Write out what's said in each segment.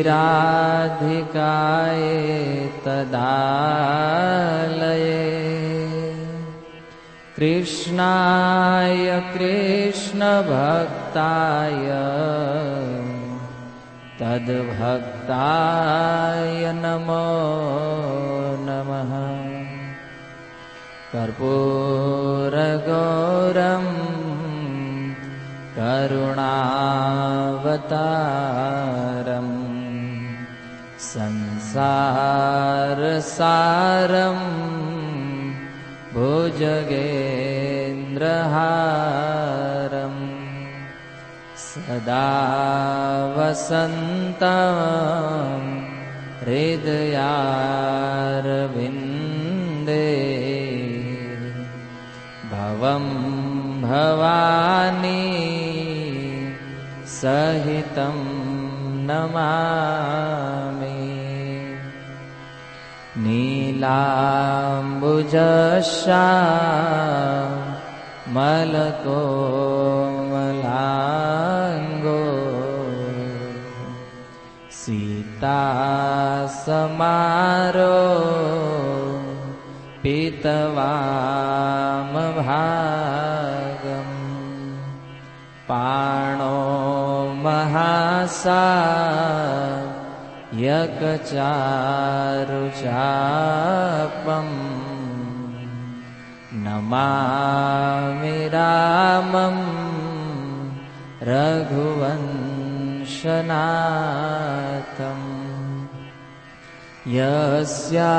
श्रीराधिकायै तदालये कृष्णाय कृष्णभक्ताय तद्भक्ताय नमो नमः। कर्पूरगौरं करुणावतारं संसारसारं भुजगेन्द्रहारं सदा वसन्तं हृदयारविन्दे भवं भवानी सहितं नमामि। नीलाम्बुजश्यामलकोमलाङ्गो सीतासमारो पीतवामभागम् पाणो महासायकचारुचापम् नमामि रामं रघुवंशनाथम्। यस्या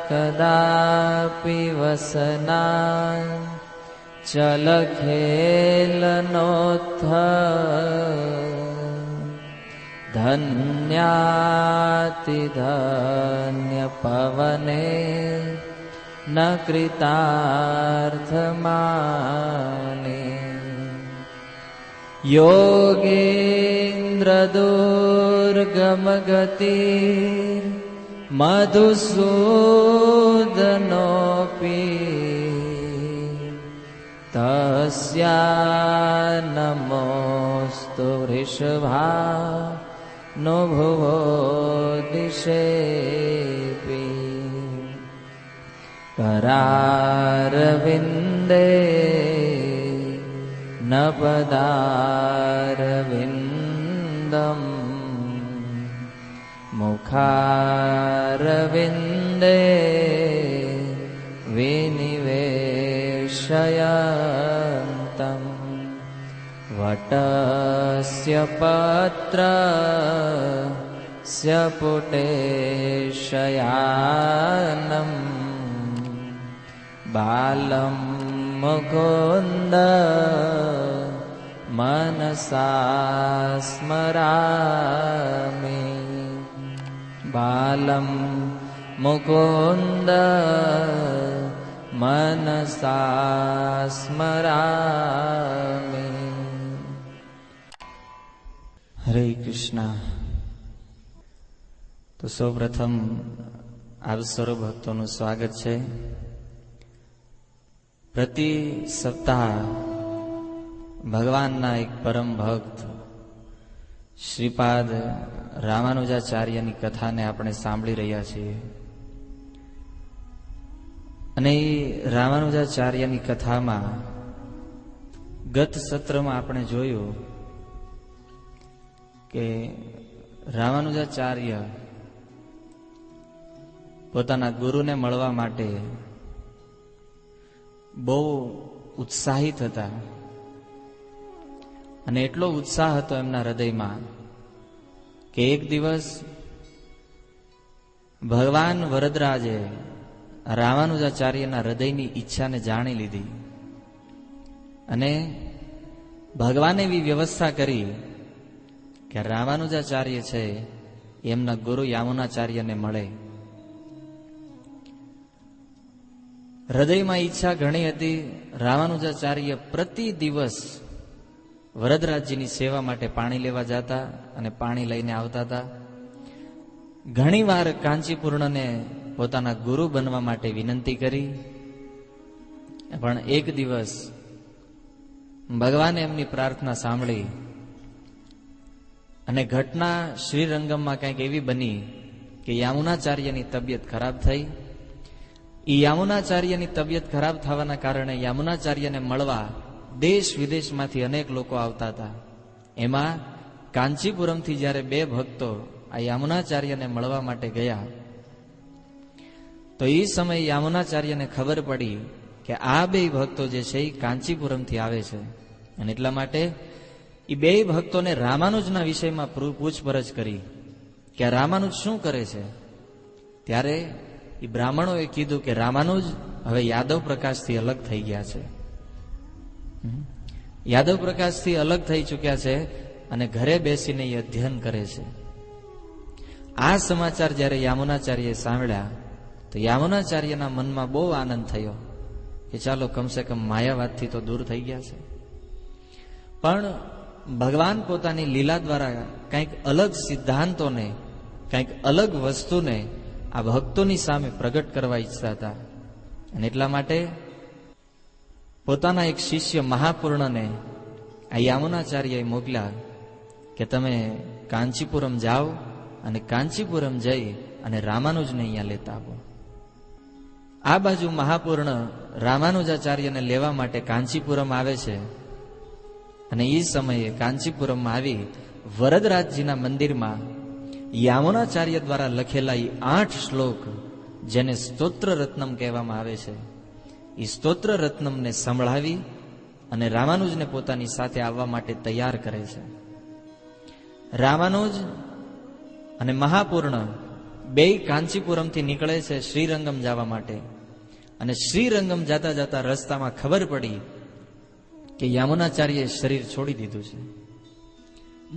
कदापि वसना चलखेलनोत्थ धन्यातिधन्यपवने न कृतार्थमाने। योगेन्द्रदुर्गमगति मधुसूदनोऽपि तस्या नमोऽस्तु वृषभानुभुवो दिशेऽपि। करारविन्दे न पदारविन्दम् मुखारविन्दे विनिवेशयन्तम्। वटस्य पत्रस्य पुटे शयानम् बालं मुकुन्द मनसा स्मरामि। बालं मुकुन्द मनसा स्मरामि। हरे कृष्णा। तो સૌપ્રથમ આપ સર્વ ભક્તોનું સ્વાગત છે। પ્રતિ સપ્તાહ ભગવાનના એક પરમ ભક્ત શ્રીપાદ રામાનુજાચાર્યની કથાને આપણે સાંભળી રહ્યા છીએ અને એ રામાનુજાચાર્યની કથામાં ગત સત્રમાં આપણે જોયું કે રામાનુજાચાર્ય પોતાના ગુરુને મળવા માટે બહુ ઉત્સાહિત હતા અને એટલો ઉત્સાહ હતો એમના હૃદયમાં કે એક દિવસ ભગવાન વરદરાજે રામાનુજાચાર્યના હૃદયની ઈચ્છાને જાણી લીધી અને ભગવાને એવી વ્યવસ્થા કરી કે રામાનુજાચાર્ય છે એમના ગુરુ યામુનાચાર્યને મળે। હૃદયમાં ઈચ્છા ઘણી હતી। રામાનુજાચાર્ય પ્રતિ દિવસ વરદરાજજીની સેવા માટે પાણી લેવા જતા અને પાણી લઈને આવતા હતા। ઘણીવાર કાંચીપૂર્ણને પોતાના ગુરુ બનવા માટે વિનંતી કરી, પણ એક દિવસ ભગવાને એમની પ્રાર્થના સાંભળી અને ઘટના શ્રીરંગમમાં કંઈક એવી બની કે યામુનાચાર્યની તબિયત ખરાબ થઈ. એ યામુનાચાર્યની તબિયત ખરાબ થવાના કારણે યામુનાચાર્યને મળવા દેશ વિદેશમાંથી અનેક લોકો આવતા હતા. એમાં કાંચીપુરમથી જ્યારે 2 ભક્તો આ યામુનાચાર્યને મળવા માટે ગયા, તો એ સમયે યામુનાચાર્યને ખબર પડી કે આ 2 ભક્તો જે છે એ કાંચીપુરમથી આવે છે. અને એટલા માટે એ 2 ભક્તોને રામાનુજના વિષયમાં પૂછપરછ કરી કે આ રામાનુજ શું કરે છે. ત્યારે એ બ્રાહ્મણોએ કીધું કે રામાનુજ હવે યાદવ પ્રકાશથી અલગ થઈ ગયા છે. યાદવ પ્રકાશથી અલગ થઈ ચૂક્યા છે અને ઘરે બેસીને એ અધ્યયન કરે છે. આ સમાચાર જ્યારે યામુનાચાર્યએ સાંભળ્યા તો યામુનાચાર્યના મનમાં બહુ આનંદ થયો કે ચાલો કમસે કમ માયાવાદથી તો દૂર થઈ ગયા છે. પણ ભગવાન પોતાની લીલા દ્વારા કંઈક અલગ સિદ્ધાંતોને, કંઈક અલગ વસ્તુને આ ભક્તોની સામે પ્રગટ કરવા ઈચ્છતા હતા. અને એટલા માટે પોતાના એક શિષ્ય મહાપૂર્ણને આ યામુનાચાર્યએ મોકલ્યા કે તમે કાંચીપુરમ જાઓ અને કાંચીપુરમ જઈ અને રામાનુજને અહીંયા લેતા આવો. આ બાજુ મહાપૂર્ણ રામાનુજાચાર્યને લેવા માટે કાંચીપુરમ આવે છે. અને એ સમયે કાંચીપુરમમાં આવી વરદરાજજીના મંદિરમાં યામુનાચાર્ય દ્વારા લખેલા એ 8 શ્લોક, જેને સ્તોત્ર રત્નમ કહેવામાં આવે છે, એ સ્તોત્ર રત્નમને સંભળાવી અને રામાનુજને પોતાની સાથે આવવા માટે તૈયાર કરે છે. રામાનુજ અને મહાપૂર્ણ 2 કાંચીપુરમથી નીકળે છે શ્રીરંગમ જવા માટે. અને શ્રીરંગમ જતા જતા રસ્તામાં ખબર પડી કે યામુનાચાર્યએ શરીર છોડી દીધું છે.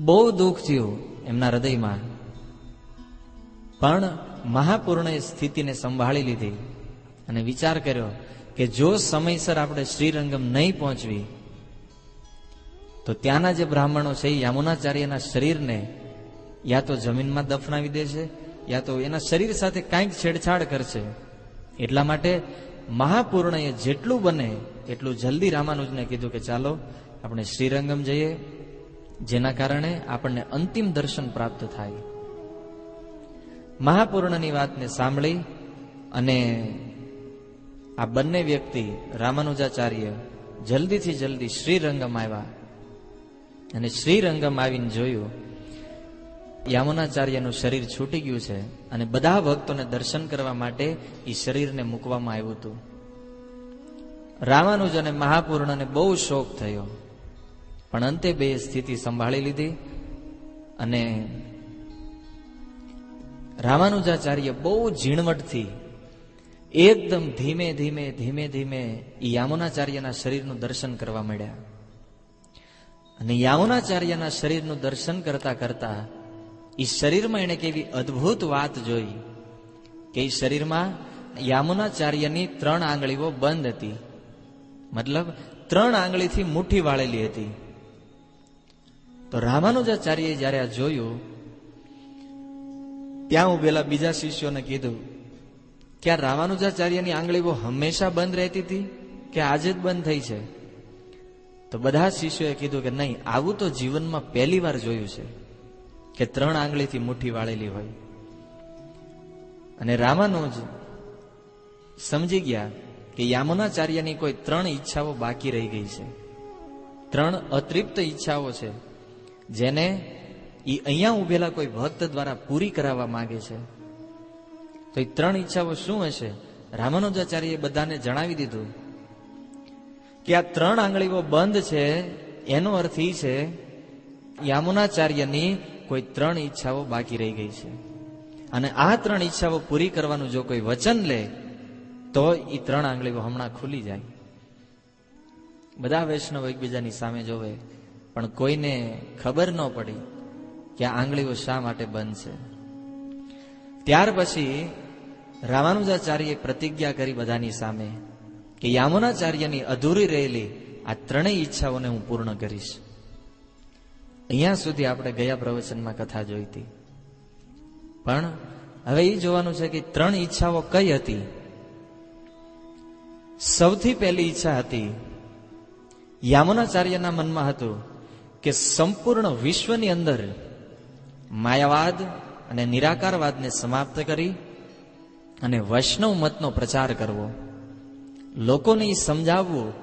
બહુ દુઃખ થયું એમના હૃદયમાં. પણ મહાપૂર્ણએ સ્થિતિને સંભાળી લીધી અને વિચાર કર્યો કે જો સમયસર આપણે શ્રીરંગમ નહીં પહોંચવી તો ત્યાંના જે બ્રાહ્મણો છે એ યામુનાચાર્યના શરીરને યા તો જમીનમાં દફનાવી દેશે યા તો એના શરીર સાથે કાંઈક છેડછાડ કરશે. એટલા માટે મહાપૂર્ણએ જેટલું બને એટલું જલ્દી રામાનુજને કીધું કે ચાલો આપણે શ્રીરંગમ જઈએ, જેના કારણે આપણને અંતિમ દર્શન પ્રાપ્ત થાય. મહાપૂર્ણની વાતને સાંભળી અને આ બંને વ્યક્તિ રામાનુજાચાર્ય જલ્દીથી જલ્દી શ્રીરંગમ આવ્યા. અને શ્રીરંગમ આવીને જોયું યામુનાચાર્યનું શરીર છૂટી ગયું છે અને બધા ભક્તોને દર્શન કરવા માટે એ શરીરને મૂકવામાં આવ્યું હતું. રામાનુજ અને મહાપૂર્ણને બહુ શોક થયો, પણ અંતે 2 સ્થિતિ સંભાળી લીધી. અને રામાનુજાચાર્ય બહુ ઝીણવટથી એકદમ ધીમે ધીમે ધીમે ધીમે એ યામુનાચાર્યના શરીરનું દર્શન કરવા માંડ્યા. અને યામુનાચાર્યના શરીરનું દર્શન કરતા કરતા એ શરીરમાં એને કેવી અદ્ભુત વાત જોઈ કે એ શરીરમાં યામુનાચાર્યની 3 આંગળીઓ બંધ હતી. મતલબ 3 આંગળીથી મુઠ્ઠી વાળેલી હતી. તો રામાનુજાચાર્યએ જ્યારે આ જોયું, ત્યાં ઉભેલા બીજા શિષ્યોને કીધું કે આ રામાનુજાચાર્યની આંગળીઓ હંમેશા બંધ રહેતી હતી કે આજે જ બંધ થઈ છે? તો બધા શિષ્યોએ કીધું કે નહીં, આવું તો જીવનમાં પહેલી વાર જોયું છે કે 3 આંગળીથી મુઠ્ઠી વાળેલી હોય. અને રામાનુજ સમજી ગયા કે યામુનાચાર્યની કોઈ 3 ઈચ્છાઓ બાકી રહી ગઈ છે, 3 અતૃપ્ત ઈચ્છાઓ છે જેને એ અહીંયા ઉભેલા કોઈ ભક્ત દ્વારા પૂરી કરાવવા માંગે છે. તો એ 3 ઈચ્છાઓ શું હશે? રામાનુજાચાર્યએ બધાને જણાવી દીધું કે આ 3 આંગળીઓ બંધ છે, એનો અર્થ એ છે યામુનાચાર્યની કોઈ 3 ઈચ્છાઓ બાકી રહી ગઈ છે. અને આ 3 ઈચ્છાઓ પૂરી કરવાનું જો કોઈ વચન લે તો એ 3 આંગળીઓ હમણાં ખુલી જાય. બધા વૈષ્ણવ એકબીજાની સામે જોવે, પણ કોઈને ખબર ન પડી કે આ આંગળીઓ શા માટે બંધ છે. ત્યાર પછી રામાનુજાચાર્યએ પ્રતિજ્ઞા કરી બધાની સામે કે યામુનાચાર્યની અધૂરી રહેલી આ 3 ઈચ્છાઓને હું પૂર્ણ કરીશ. અહીંયા સુધી આપણે ગયા પ્રવચનમાં કથા જોઈ હતી, પણ હવે એ જોવાનું છે કે 3 ઈચ્છાઓ કઈ હતી. સૌથી પહેલી ઈચ્છા હતી, યામુનાચાર્યના મનમાં હતું કે સંપૂર્ણ વિશ્વની અંદર માયાવાદ અને નિરાકારવાદને સમાપ્ત કરી અને વૈષ્ણવ મતનો પ્રચાર કરવો, લોકોને સમજાવવું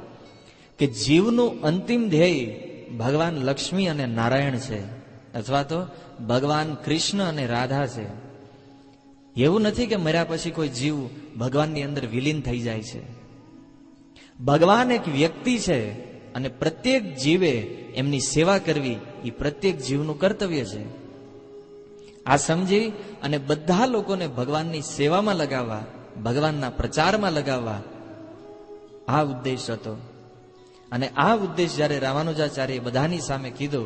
કે જીવનું અંતિમ ધ્યેય ભગવાન લક્ષ્મી અને નારાયણ છે, અથવા તો ભગવાન કૃષ્ણ અને રાધા છે. એવું નથી કે મર્યા પછી કોઈ જીવ ભગવાનની અંદર વિલીન થઈ જાય છે. ભગવાન એક વ્યક્તિ છે અને પ્રત્યેક જીવે એમની સેવા કરવી એ પ્રત્યેક જીવનું કર્તવ્ય છે. આ સમજી અને બધા લોકોને ભગવાનની સેવામાં લગાવવા, ભગવાનના પ્રચારમાં લગાવવા, આ ઉદ્દેશ હતો. અને આ ઉદ્દેશ જ્યારે રામાનુજાચાર્ય બધાની સામે કીધો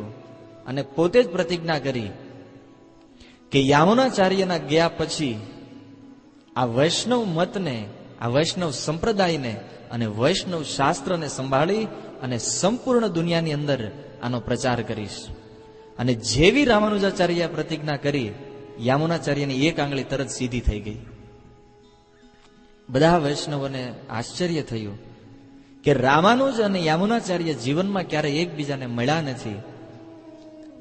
અને પોતે જ પ્રતિજ્ઞા કરી કે યામુનાચાર્યના ગયા પછી આ વૈષ્ણવ મતને, આ વૈષ્ણવ સંપ્રદાયને અને વૈષ્ણવ શાસ્ત્રને સંભાળી અને સંપૂર્ણ દુનિયાની અંદર આનો પ્રચાર કરીશ. અને જેવી રામાનુજાચાર્યએ પ્રતિજ્ઞા કરી, યામુનાચાર્યની એક આંગળી તરત સીધી થઈ ગઈ. બધા વૈષ્ણવોને આશ્ચર્ય થયું કે રામાનુજ અને યામુનાચાર્ય જીવનમાં ક્યારેય એકબીજાને મળ્યા નથી.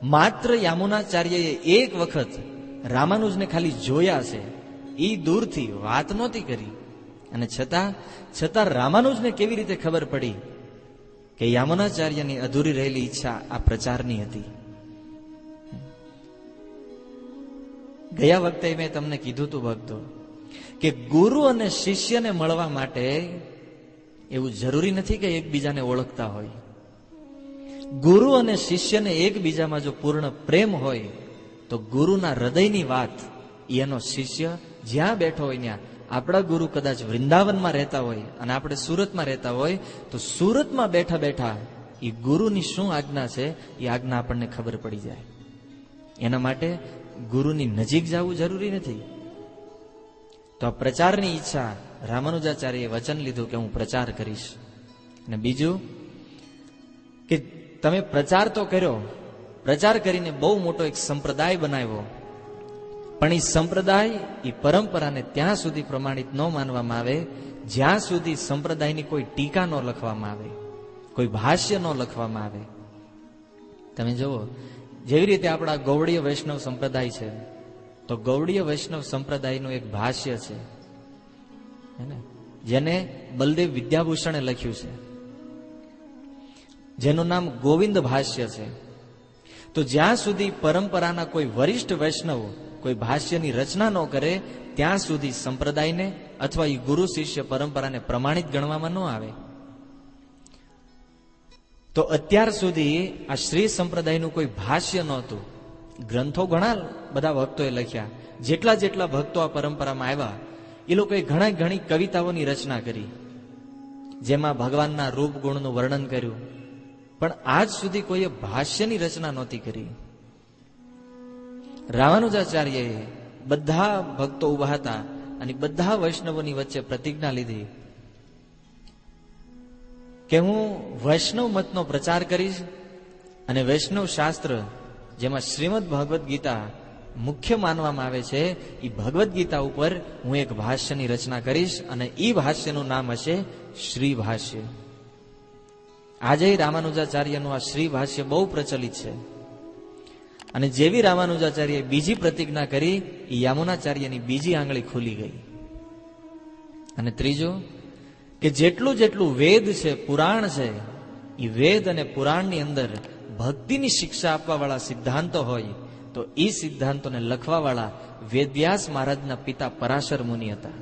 માત્ર યામુનાચાર્યએ એક વખત રામાનુજને ખાલી જોયા છે, એ દૂરથી વાત નહોતી કરી. અને છતાં રામાનુજને કેવી રીતે ખબર પડી કે યામુનાચાર્યની અધૂરી રહેલી ઈચ્છા આ પ્રચારની હતી. ગયા વખતે મેં તમને કીધું હતું ભક્તો કે ગુરુ અને શિષ્યને મળવા માટે એવું જરૂરી નથી કે એકબીજાને ઓળખતા હોય. ગુરુ અને શિષ્યને એકબીજામાં જો પૂર્ણ પ્રેમ હોય તો ગુરુના હૃદયની વાત એનો શિષ્ય જ્યાં બેઠો હોય ત્યાં, આપણા ગુરુ કદાચ વૃંદાવનમાં રહેતા હોય અને આપણે સુરતમાં રહેતા હોય તો સુરતમાં બેઠા બેઠા એ ગુરુની શું આજ્ઞા છે એ આજ્ઞા આપણને ખબર પડી જાય. એના માટે ગુરુની નજીક જવું જરૂરી નથી. તો આ પ્રચારની ઈચ્છા રામાનુજાચાર્યએ વચન લીધું કે હું પ્રચાર કરીશ. અને બીજું કે તમે પ્રચાર તો કર્યો, પ્રચાર કરીને બહુ મોટો એક સંપ્રદાય બનાવ્યો, પણ એ સંપ્રદાય, એ પરંપરાને ત્યાં સુધી પ્રમાણિત ન માનવામાં આવે જ્યાં સુધી સંપ્રદાયની કોઈ ટીકા ન લખવામાં આવે, કોઈ ભાષ્ય ન લખવામાં આવે. તમે જુઓ, જેવી રીતે આપણા ગૌડીય વૈષ્ણવ સંપ્રદાય છે, તો ગૌડીય વૈષ્ણવ સંપ્રદાયનું એક ભાષ્ય છે જેને બલદેવ વિદ્યાભૂષણે લખ્યું છે, જેનું નામ ગોવિંદ ભાષ્ય છે. તો જ્યાં સુધી પરંપરાના કોઈ વરિષ્ઠ વૈષ્ણવ કોઈ ભાષ્યની રચના ન કરે ત્યાં સુધી સંપ્રદાયને અથવા એ ગુરુ શિષ્ય પરંપરાને પ્રમાણિત ગણવામાં ન આવે. તો અત્યાર સુધી આ શ્રી સંપ્રદાયનું કોઈ ભાષ્ય નહોતું. ગ્રંથો ઘણા બધા ભક્તોએ લખ્યા, જેટલા ભક્તો આ પરંપરામાં આવ્યા એ લોકોએ ઘણી કવિતાઓની રચના કરી, જેમાં ભગવાનના રૂપ ગુણનું વર્ણન કર્યું, પણ આજ સુધી કોઈએ ભાષ્યની રચના નહોતી કરી. રામાનુજાચાર્યએ બધા ભક્તો ઉભા હતા અને બધા વૈષ્ણવોની વચ્ચે પ્રતિજ્ઞા લીધી કે હું વૈષ્ણવ મતનો પ્રચાર કરીશ અને વૈષ્ણવ શાસ્ત્ર, જેમાં શ્રીમદ ભગવદ્ ગીતા મુખ્ય માનવામાં આવે છે, એ ભગવદ્ ગીતા ઉપર હું એક ભાષ્યની રચના કરીશ અને એ ભાષ્યનું નામ હશે શ્રી ભાષ્ય. આજે રામાનુજાચાર્યનું આ શ્રી ભાષ્ય બહુ પ્રચલિત છે. અને જેવી રામાનુજાચાર્યએ બીજી પ્રતિજ્ઞા કરી, એ યામુનાચાર્યની બીજી આંગળી ખુલી ગઈ. અને ત્રીજું કે જેટલું વેદ છે, પુરાણ છે, એ વેદ અને પુરાણની અંદર ભક્તિની શિક્ષા આપવા વાળા સિદ્ધાંતો હોય તો એ સિદ્ધાંતોને લખવા વાળા વેદવ્યાસ મહારાજના પિતા પરાશર મુનિ હતા.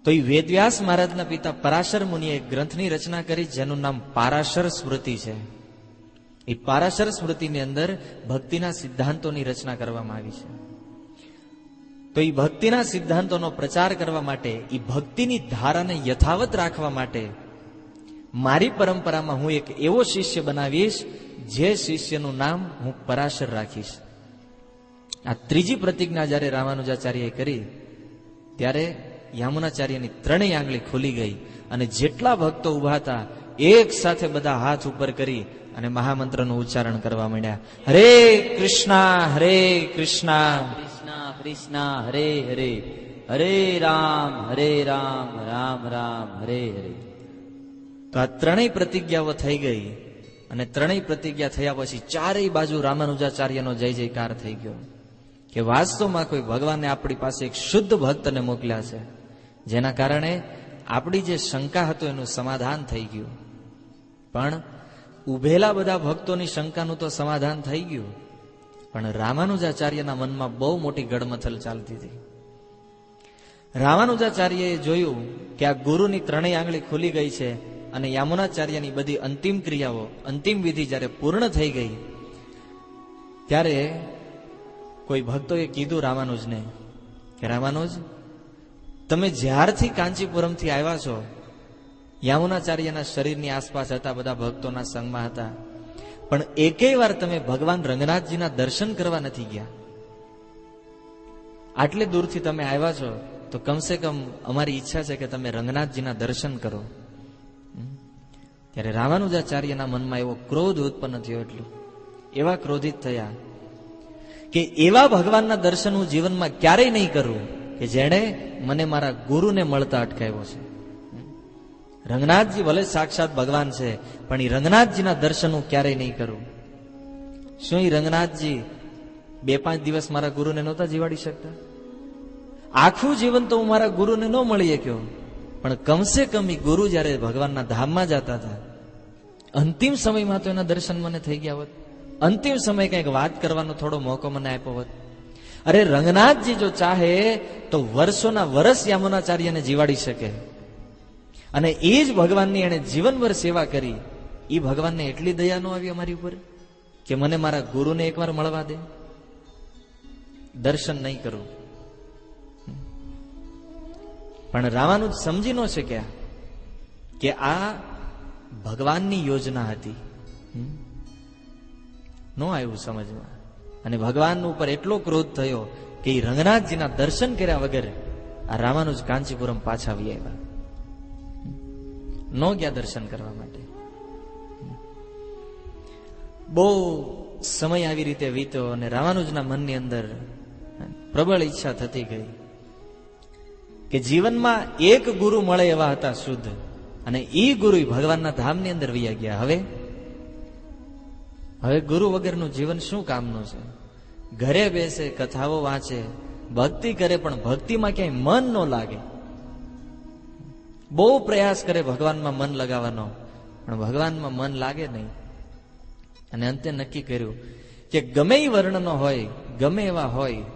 તો એ વેદવ્યાસ મહારાજના પિતા પરાશર મુનિએ એક ગ્રંથની રચના કરી જેનું નામ પારાશર સ્મૃતિ છે. એ પારાશર સ્મૃતિની અંદર ભક્તિના સિદ્ધાંતોની રચના કરવામાં આવી છે. તો એ ભક્તિના સિદ્ધાંતોનો પ્રચાર કરવા માટે, એ ભક્તિની ધારાને યથાવત રાખવા માટે મારી પરંપરામાં હું એક એવો શિષ્ય બનાવીશ જે શિષ્યનું નામ હું પરાશર રાખીશ. આ ત્રીજી પ્રતિજ્ઞા જ્યારે રામાનુજાચાર્યએ કરી ત્યારે યામુનાચાર્યની ત્રણેય આંગળી ખુલી ગઈ અને જેટલા ભક્તો ઉભા હતા એક સાથે બધા હાથ ઉપર કરી અને મહામંત્રનું ઉચ્ચારણ કરવા માંડ્યા. હરે કૃષ્ણ કૃષ્ણ કૃષ્ણ હરે હરે, હરે રામ રામ રામ હરે હરે. તો આ ત્રણેય પ્રતિજ્ઞાઓ થઈ ગઈ અને ત્રણેય પ્રતિજ્ઞા થયા પછી ચારેય બાજુ રામાનુજાચાર્યનો જય જયકાર થઈ ગયો કે વાસ્તવમાં કોઈ ભગવાને આપણી પાસે એક શુદ્ધ ભક્તને મોકલ્યા છે, જેના કારણે આપણી જે શંકા હતું એનું સમાધાન થઈ ગયું. પણ ઉભેલા બધા ભક્તોની શંકાનું તો સમાધાન થઈ ગયું, પણ રામાનુજાચાર્યના મનમાં બહુ મોટી ગડમથલ ચાલતી હતી. રામાનુજાચાર્યએ જોયું કે આ ગુરુની ત્રણેય આંગળી ખુલી ગઈ છે અને યામુનાચાર્યની બધી અંતિમ ક્રિયાઓ, અંતિમ વિધિ જ્યારે પૂર્ણ થઈ ગઈ, ત્યારે કોઈ ભક્તોએ કીધું રામાનુજને કે રામાનુજ, તમે જ્યારથી કાંચીપુરમથી આવ્યા છો, યામુનાચાર્યના શરીરની આસપાસ હતા, બધા ભક્તોના સંગમાં હતા, પણ એકેય વાર તમે ભગવાન રંગનાથજીના દર્શન કરવા નથી ગયા. આટલે દૂરથી તમે આવ્યા છો તો કમસે કમ અમારી ઈચ્છા છે કે તમે રંગનાથજીના દર્શન કરો. ત્યારે રામાનુજાચાર્યના મનમાં એવો ક્રોધ ઉત્પન્ન થયો, એટલું એવા ક્રોધિત થયા કે એવા ભગવાનના દર્શન હું જીવનમાં ક્યારેય નહીં કરું કે જેણે મને મારા ગુરુને મળતા અટકાવ્યો છે. રંગનાથજી ભલે સાક્ષાત ભગવાન છે, પણ એ રંગનાથજીના દર્શન હું ક્યારેય નહીં કરું. શું એ રંગનાથજી 2-5 દિવસ મારા ગુરુને નહોતા જીવાડી શકતા? આખું જીવન તો હું મારા ગુરુને ન મળી શક્યો, પણ કમસે કમ એ ગુરુ જયારે ભગવાનના ધામમાં જતા હતા, અંતિમ સમયમાં તો એના દર્શન મને થઈ ગયા હોત. અંતિમ સમય કંઈક વાત કરવાનો થોડો મોકો મને આપ્યો હોત. અરે રંગનાથજી જો ચાહે તો વર્ષોના વર્ષ યામુનાચાર્યને જીવાડી શકે, અને એ જ ભગવાનની એને જીવનભર સેવા કરી. એ ભગવાનને એટલી દયા ન આવી અમારી ઉપર કે મને મારા ગુરુને એકવાર મળવા દે, દર્શન નહીં કરું. પણ રામાનુજ સમજી ન શક્યા કે આ ભગવાનની યોજના હતી. ન આવ્યું સમજમાં, અને ભગવાન ઉપર એટલો ક્રોધ થયો કે એ રંગનાથજીના દર્શન કર્યા વગર આ રામાનુજ કાંચીપુરમ પાછા આવી આવ્યા. ન ગયા દર્શન કરવા માટે. બહુ સમય આવી રીતે વીત્યો અને રામાનુજના મનની અંદર પ્રબળ ઈચ્છા થતી ગઈ કે જીવનમાં એક ગુરુ મળે એવા હતા શુદ્ધ, અને એ ગુરુ ભગવાનના ધામની અંદર વયા ગયા. હવે ગુરુ વગરનું જીવન શું કામનું છે? ઘરે બેસે, કથાઓ વાંચે, ભક્તિ કરે, પણ ભક્તિમાં ક્યાંય મન ન લાગે. બહુ પ્રયાસ કરે ભગવાનમાં મન લગાવવાનો, પણ ભગવાનમાં મન લાગે નહીં. અને અંતે નક્કી કર્યું કે ગમે એ વર્ણનો હોય, ગમે એવા હોય,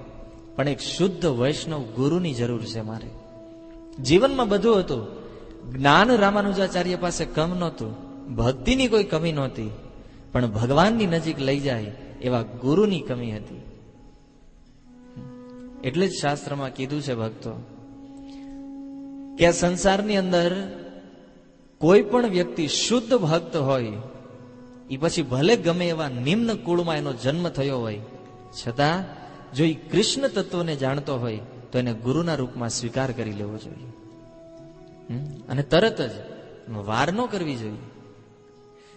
પણ એક શુદ્ધ વૈષ્ણવ ગુરુની જરૂર છે મારે. જીવનમાં બધું હતું, જ્ઞાન રામાનુજાચાર્ય પાસે કમ નહોતું, ભક્તિની કોઈ કમી નહોતી, પણ ભગવાનની નજીક લઈ જાય એવા ગુરુની કમી હતી. એટલે જ શાસ્ત્રમાં કીધું છે ભક્તો કે આ સંસારની અંદર કોઈ પણ વ્યક્તિ શુદ્ધ ભક્ત હોય, એ પછી ભલે ગમે એવા નિમ્ન કુળમાં એનો જન્મ થયો હોય, છતાં જો એ કૃષ્ણ તત્વને જાણતો હોય તો એને ગુરુના રૂપમાં સ્વીકાર કરી લેવો જોઈએ. અને તરત જ વાર ન કરવી જોઈએ.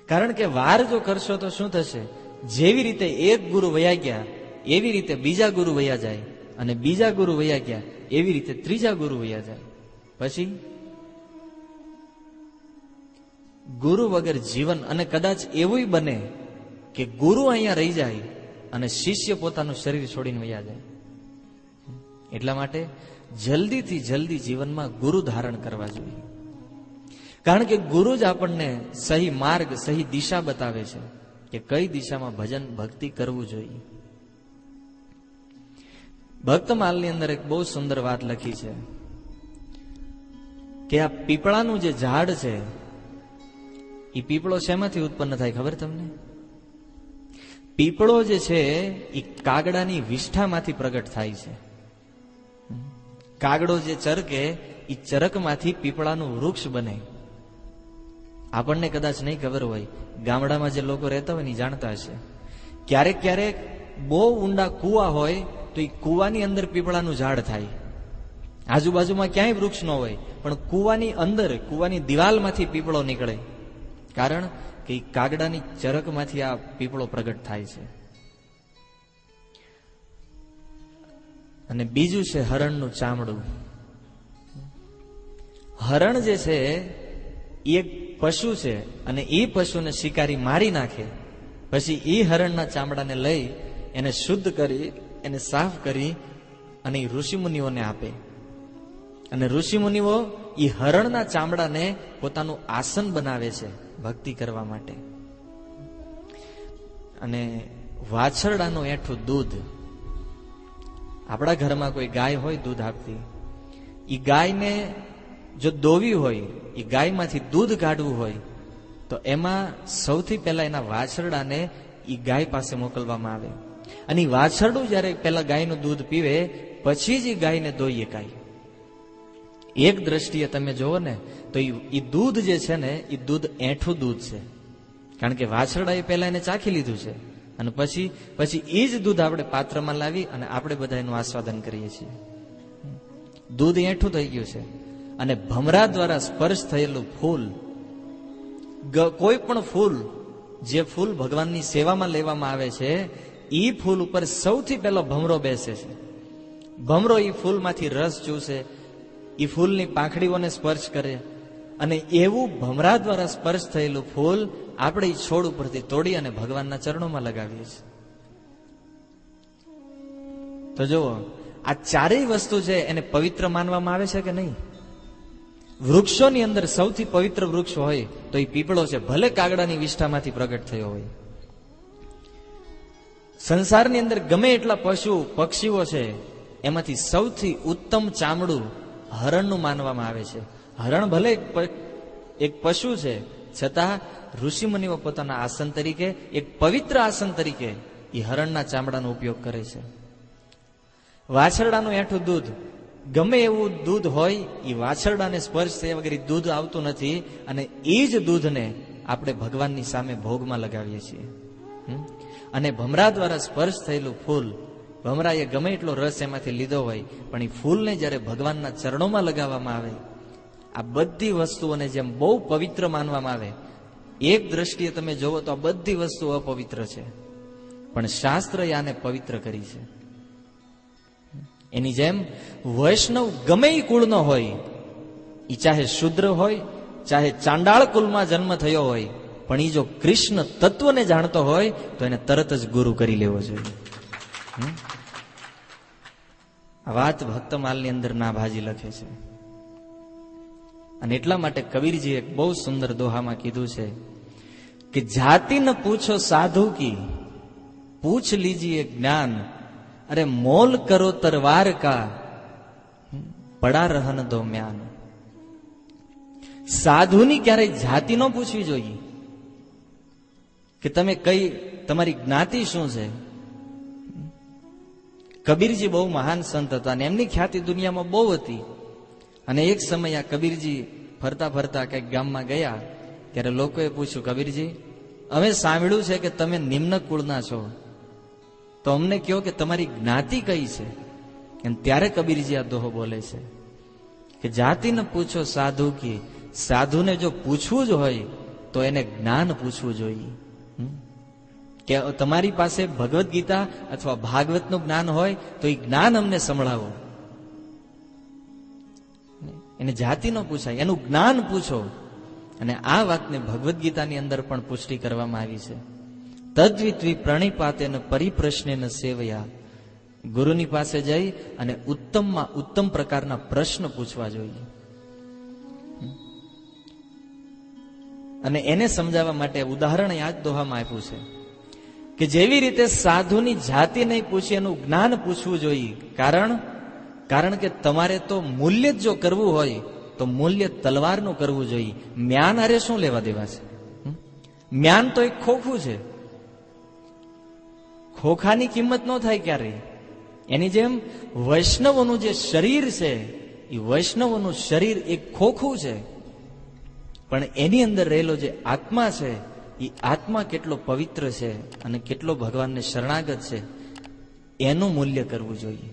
કારણ કે વાર જો કરશો તો શું થશે? જેવી રીતે એક ગુરુ વયા ગયા એવી રીતે બીજા ગુરુ વયા જાય, અને બીજા ગુરુ વયા ગયા એવી રીતે ત્રીજા ગુરુ વયા જાય. પછી ગુરુ વગર જીવન, અને કદાચ એવું બને કે ગુરુ અહીંયા રહી જાય અને શિષ્ય પોતાનું શરીર છોડીને વયા જાય. એટલા માટે જલ્દીથી જલ્દી જીવનમાં ગુરુ ધારણ કરવા જોઈએ. કારણ કે ગુરુ જ આપણને સહી માર્ગ, સહી દિશા બતાવે છે કે કઈ દિશામાં ભજન ભક્તિ કરવું જોઈએ. ભક્તમાલની અંદર એક બહુ સુંદર વાત લખી છે કે આ પીપળાનું જે ઝાડ છે, એ પીપળો શેમાંથી ઉત્પન્ન થાય ખબર તમને? પીપળો જે છે એ કાગડાની વિષ્ઠામાંથી પ્રગટ થાય છે. કાગડો જે ચરકે એ ચરકમાંથી પીપળાનું વૃક્ષ બને. આપણને કદાચ નહીં ખબર હોય, ગામડામાં જે લોકો રહેતા હોય ને જાણતા હશે. ક્યારેક ક્યારેક બહુ ઊંડા કુવા હોય તો એ કુવાની અંદર પીપળાનું ઝાડ થાય. આજુબાજુમાં ક્યાંય વૃક્ષ ન હોય, પણ કુવાની અંદર, કુવાની દિવાલમાંથી પીપળો નીકળે. કારણ કે કાગડાની ચરકમાંથી આ પીપળો પ્રગટ થાય છે. અને બીજું છે હરણનું ચામડું. હરણ જે છે એ એક પશુ છે અને એ પશુને શિકારી મારી નાખે, પછી એ હરણના ચામડાને લઈ એને શુદ્ધ કરી, એને સાફ કરી અને એ ઋષિમુનિઓને આપે. અને ઋષિમુનિઓ એ હરણના ચામડાને પોતાનું આસન બનાવે છે ભક્તિ કરવા માટે. અને વાછરડાનું એઠું દૂધ, આપણા ઘરમાં કોઈ ગાય હોય દૂધ આપતી, એ ગાયને જો દોવી હોય, એ ગાયમાંથી દૂધ કાઢવું હોય તો એમાં સૌથી પહેલા એના વાછરડાને એ ગાય પાસે મોકલવામાં આવે. અને એ વાછરડું જયારે પહેલા ગાયનું દૂધ પીવે પછી જ એ ગાયને દોઈ શકાય. એક દ્રષ્ટિએ તમે જોવો ને તો એ દૂધ જે છે ને એ દૂધ એઠું દૂધ છે, કારણ કે વાછરડાએ પહેલા એને ચાખી લીધું છે અને પછી એ જ દૂધ આપણે પાત્રમાં લાવી અને આપણે બધા એનું આસ્વાદન કરીએ છીએ. દૂધ એઠું થઈ ગયું છે. અને ભમરા દ્વારા સ્પર્શ થયેલું ફૂલ, કોઈ પણ ફૂલ, જે ફૂલ ભગવાનની સેવામાં લેવામાં આવે છે એ ફૂલ ઉપર સૌથી પહેલો ભમરો બેસે છે. ભમરો એ ફૂલમાંથી રસ ચૂસે, એ ફૂલની પાંખડીઓને સ્પર્શ કરે, અને એવું ભમરા દ્વારા સ્પર્શ થયેલું ફૂલ આપણે એ છોડ ઉપરથી તોડી અને ભગવાનના ચરણોમાં લગાવીએ છીએ. તો જુઓ, આ ચારેય વસ્તુ છે એને પવિત્ર માનવામાં આવે છે કે નહીં? વૃક્ષોની અંદર સૌથી પવિત્ર વૃક્ષ હોય તો એ પીપળો છે, ભલે કાગડાની વિષ્ઠામાંથી પ્રગટ થયો હોય. સંસારની અંદર ગમે એટલા પશુ પક્ષીઓ છે, એમાંથી સૌથી ઉત્તમ ચામડું હરણનું માનવામાં આવે છે. હરણ ભલે એક પશુ છે, છતાં ઋષિમુનિઓ પોતાના આસન તરીકે, એક પવિત્ર આસન તરીકે એ હરણના ચામડાનો ઉપયોગ કરે છે. વાછરડાનું એઠું દૂધ, ગમે એવું દૂધ હોય એ વાછરડાને સ્પર્શ થયા વગર દૂધ આવતું નથી, અને એ જ દૂધને આપણે ભગવાનની સામે ભોગમાં લગાવીએ છીએ. અને ભમરા દ્વારા સ્પર્શ થયેલું ફૂલ, ભમરાએ ગમે એટલો રસ એમાંથી લીધો હોય, પણ એ ફૂલને જ્યારે ભગવાનના ચરણોમાં લગાવવામાં આવે, આ બધી વસ્તુઓને જેમ બહુ પવિત્ર માનવામાં આવે, એક દ્રષ્ટિએ તમે જોવો તો આ બધી વસ્તુ અપવિત્ર છે, પણ શાસ્ત્રએ આને પવિત્ર કરી છે. એની જેમ વૈષ્ણવ ગમે એ કુળનો હોય, એ ચાહે શુદ્ર હોય, ચાહે ચાંડાળ કુલમાં જન્મ થયો હોય, પણ એ જો કૃષ્ણ તત્વને જાણતો હોય તો એને તરત જ ગુરુ કરી લેવો જોઈએ. આ વાત ભક્તમાલની અંદર નાભાજી લખે છે. અને એટલા માટે કબીરજી એક બહુ સુંદર દોહામાં કીધું છે કે જાતિ ન પૂછો સાધુ કી, પૂછ લીજીએ જ્ઞાન, અરે મોલ કરો તરવાર કા, પડા રહન દો મ્યાન. સાધુની ક્યારેય જાતિ ન પૂછવી જોઈએ કે તમે કઈ, તમારી જ્ઞાતિ શું છે. કબીરજી બહુ મહાન સંત હતા અને એમની ખ્યાતિ દુનિયામાં બહુ હતી. અને એક સમય આ કબીરજી ફરતા ફરતા કઈક ગામમાં ગયા, ત્યારે લોકોએ પૂછ્યું, કબીરજી, અમે સાંભળ્યું છે કે તમે નિમ્ન કુળના છો, તો અમને કહો કે તમારી જ્ઞાતિ કઈ છે. અને ત્યારે કબીરજી આ દોહો બોલે છે કે જાતિ ન પૂછો સાધુ કી, સાધુને જો પૂછવું જ હોય તો એને જ્ઞાન પૂછવું જોઈએ. કે તમારી પાસે ભગવદ્ ગીતા અથવા ભાગવતનું જ્ઞાન હોય તો એ જ્ઞાન અમને સંભળાવો. એને જાતિ ન પૂછાય, એનું જ્ઞાન પૂછો. અને આ વાતને ભગવદ્ ગીતાની અંદર પણ પુષ્ટિ કરવામાં આવી છે. તદ્વિત્વી પ્રણિપાતેન પરિપ્રશ્નેન સેવયા, ગુરુની પાસે જઈ અને ઉત્તમમાં ઉત્તમ પ્રકારના પ્રશ્ન પૂછવા જોઈએ. અને એને સમજાવવા માટે ઉદાહરણ આ જ દોહામાં આપ્યું છે કે જેવી રીતે સાધુની જાતિ નહીં પૂછી, એનું જ્ઞાન પૂછવું જોઈએ. કારણ કે તમારે તો મૂલ્ય જ જો કરવું હોય તો મૂલ્ય તલવારનું કરવું જોઈએ. મ્યાન હારે શું લેવા દેવા છે? મ્યાન તો એક ખોખું છે, ખોખાની કિંમત ન થાય ક્યારેય. એની જેમ વૈષ્ણવોનું જે શરીર છે, એ વૈષ્ણવોનું શરીર એક ખોખું છે, પણ એની અંદર રહેલો જે આત્મા છે, એ આત્મા કેટલો પવિત્ર છે અને કેટલો ભગવાનને શરણાગત છે, એનું મૂલ્ય કરવું જોઈએ.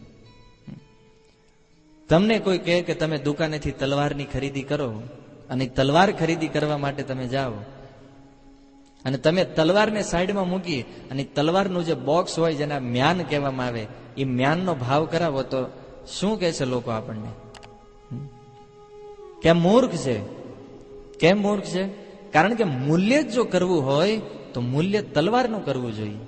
તમને કોઈ કહે કે તમે દુકાનેથી તલવારની ખરીદી કરો, અને તલવાર ખરીદી કરવા માટે તમે જાઓ, અને તમે તલવારને સાઈડમાં મૂકી અને તલવારનું જે બોક્સ હોય જેને મ્યાન કહેવામાં આવે, એ મ્યાનનો ભાવ કરાવો તો શું કહે છે લોકો આપણને? કેમ મૂર્ખ છે? કેમ મૂર્ખ છે? કારણ કે મૂલ્ય જ જો કરવું હોય તો મૂલ્ય તલવારનું કરવું જોઈએ.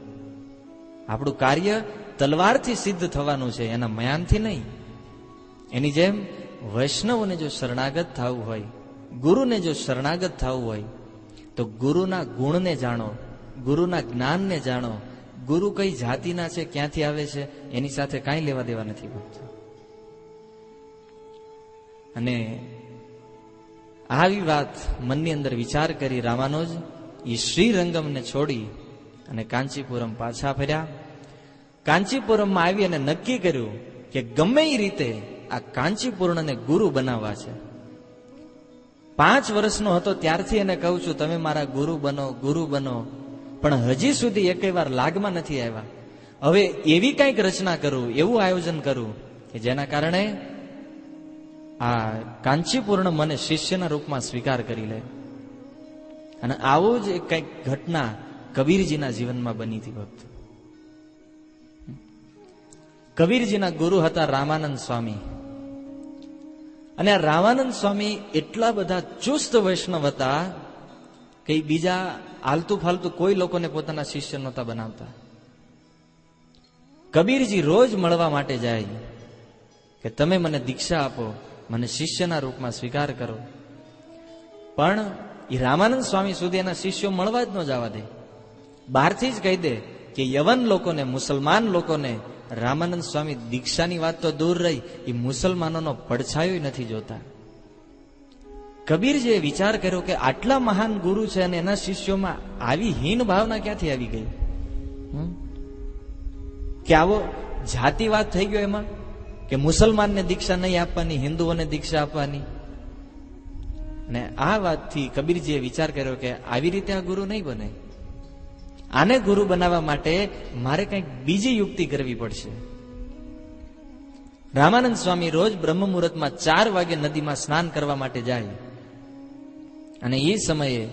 આપણું કાર્ય તલવારથી સિદ્ધ થવાનું છે, એના મયાનથી નહીં. એની જેમ વૈષ્ણવોને જો શરણાગત થવું હોય, ગુરુને જો શરણાગત થવું હોય, તો ગુરુના ગુણને જાણો, ગુરુના જ્ઞાનને જાણો. ગુરુ કઈ જાતિના છે, ક્યાંથી આવે છે, એની સાથે કાંઈ લેવા દેવા નથી ભક્તો. અને આવી વાત મનની અંદર વિચાર કરી રામાનુજ એ શ્રીરંગમને છોડી અને કાંચીપુરમ પાછા ફર્યા. કાંચીપુરમમાં આવી અને નક્કી કર્યું કે ગમે એ રીતે આ કાંચીપુરણને ગુરુ બનાવવા છે. 5 વર્ષનો હતો ત્યારથી એને કહું છું, તમે મારા ગુરુ બનો, ગુરુ બનો, પણ હજી સુધી એકેય વાર લાગમાં નથી આવ્યા. હવે એવી કંઈક રચના કરું, એવું આયોજન કરું કે જેના કારણે આ કાંચીપૂર્ણ મને શિષ્યના રૂપમાં સ્વીકાર કરી લે. અને આવું જ એક કંઈક ઘટના કબીરજીના જીવનમાં બની હતી ભક્ત. કબીરજીના ગુરુ હતા રામાનંદ સ્વામી. અને આ રામાનંદ સ્વામી એટલા બધા ચુસ્ત વૈષ્ણવ હતા કે બીજા આલતુ ફાલતુ કોઈ લોકોને પોતાના શિષ્ય નહોતા બનાવતા. કબીરજી રોજ મળવા માટે જાય કે તમે મને દીક્ષા આપો, મને શિષ્યના રૂપમાં સ્વીકાર કરો. પણ એ રામાનંદ સ્વામી સુધી એના શિષ્યો મળવા જ ન જવા દે. બહારથી જ કહી દે કે યવન લોકોને, મુસલમાન લોકોને રામાનંદ સ્વામી દીક્ષાની વાત તો દૂર રહી, એ મુસલમાનોનો પડછાયો નથી જોતા. કબીરજીએ વિચાર કર્યો કે આટલા મહાન ગુરુ છે અને એના શિષ્યોમાં આવી હીન ભાવના ક્યાંથી આવી ગઈ? કે આવો જાતિવાદ થઈ ગયો એમાં, કે મુસલમાનને દીક્ષા નહીં આપવાની, હિન્દુઓને દીક્ષા આપવાની. અને આ વાતથી કબીરજીએ વિચાર કર્યો કે આવી રીતે આ ગુરુ નહીં બને. આને ગુરુ બનાવવા માટે મારે કંઈક બીજી યુક્તિ કરવી પડશે. રામાનંદ સ્વામી રોજ બ્રહ્મ મુહૂર્તમાં 4 વાગે નદીમાં સ્નાન કરવા માટે જાય. અને એ સમયે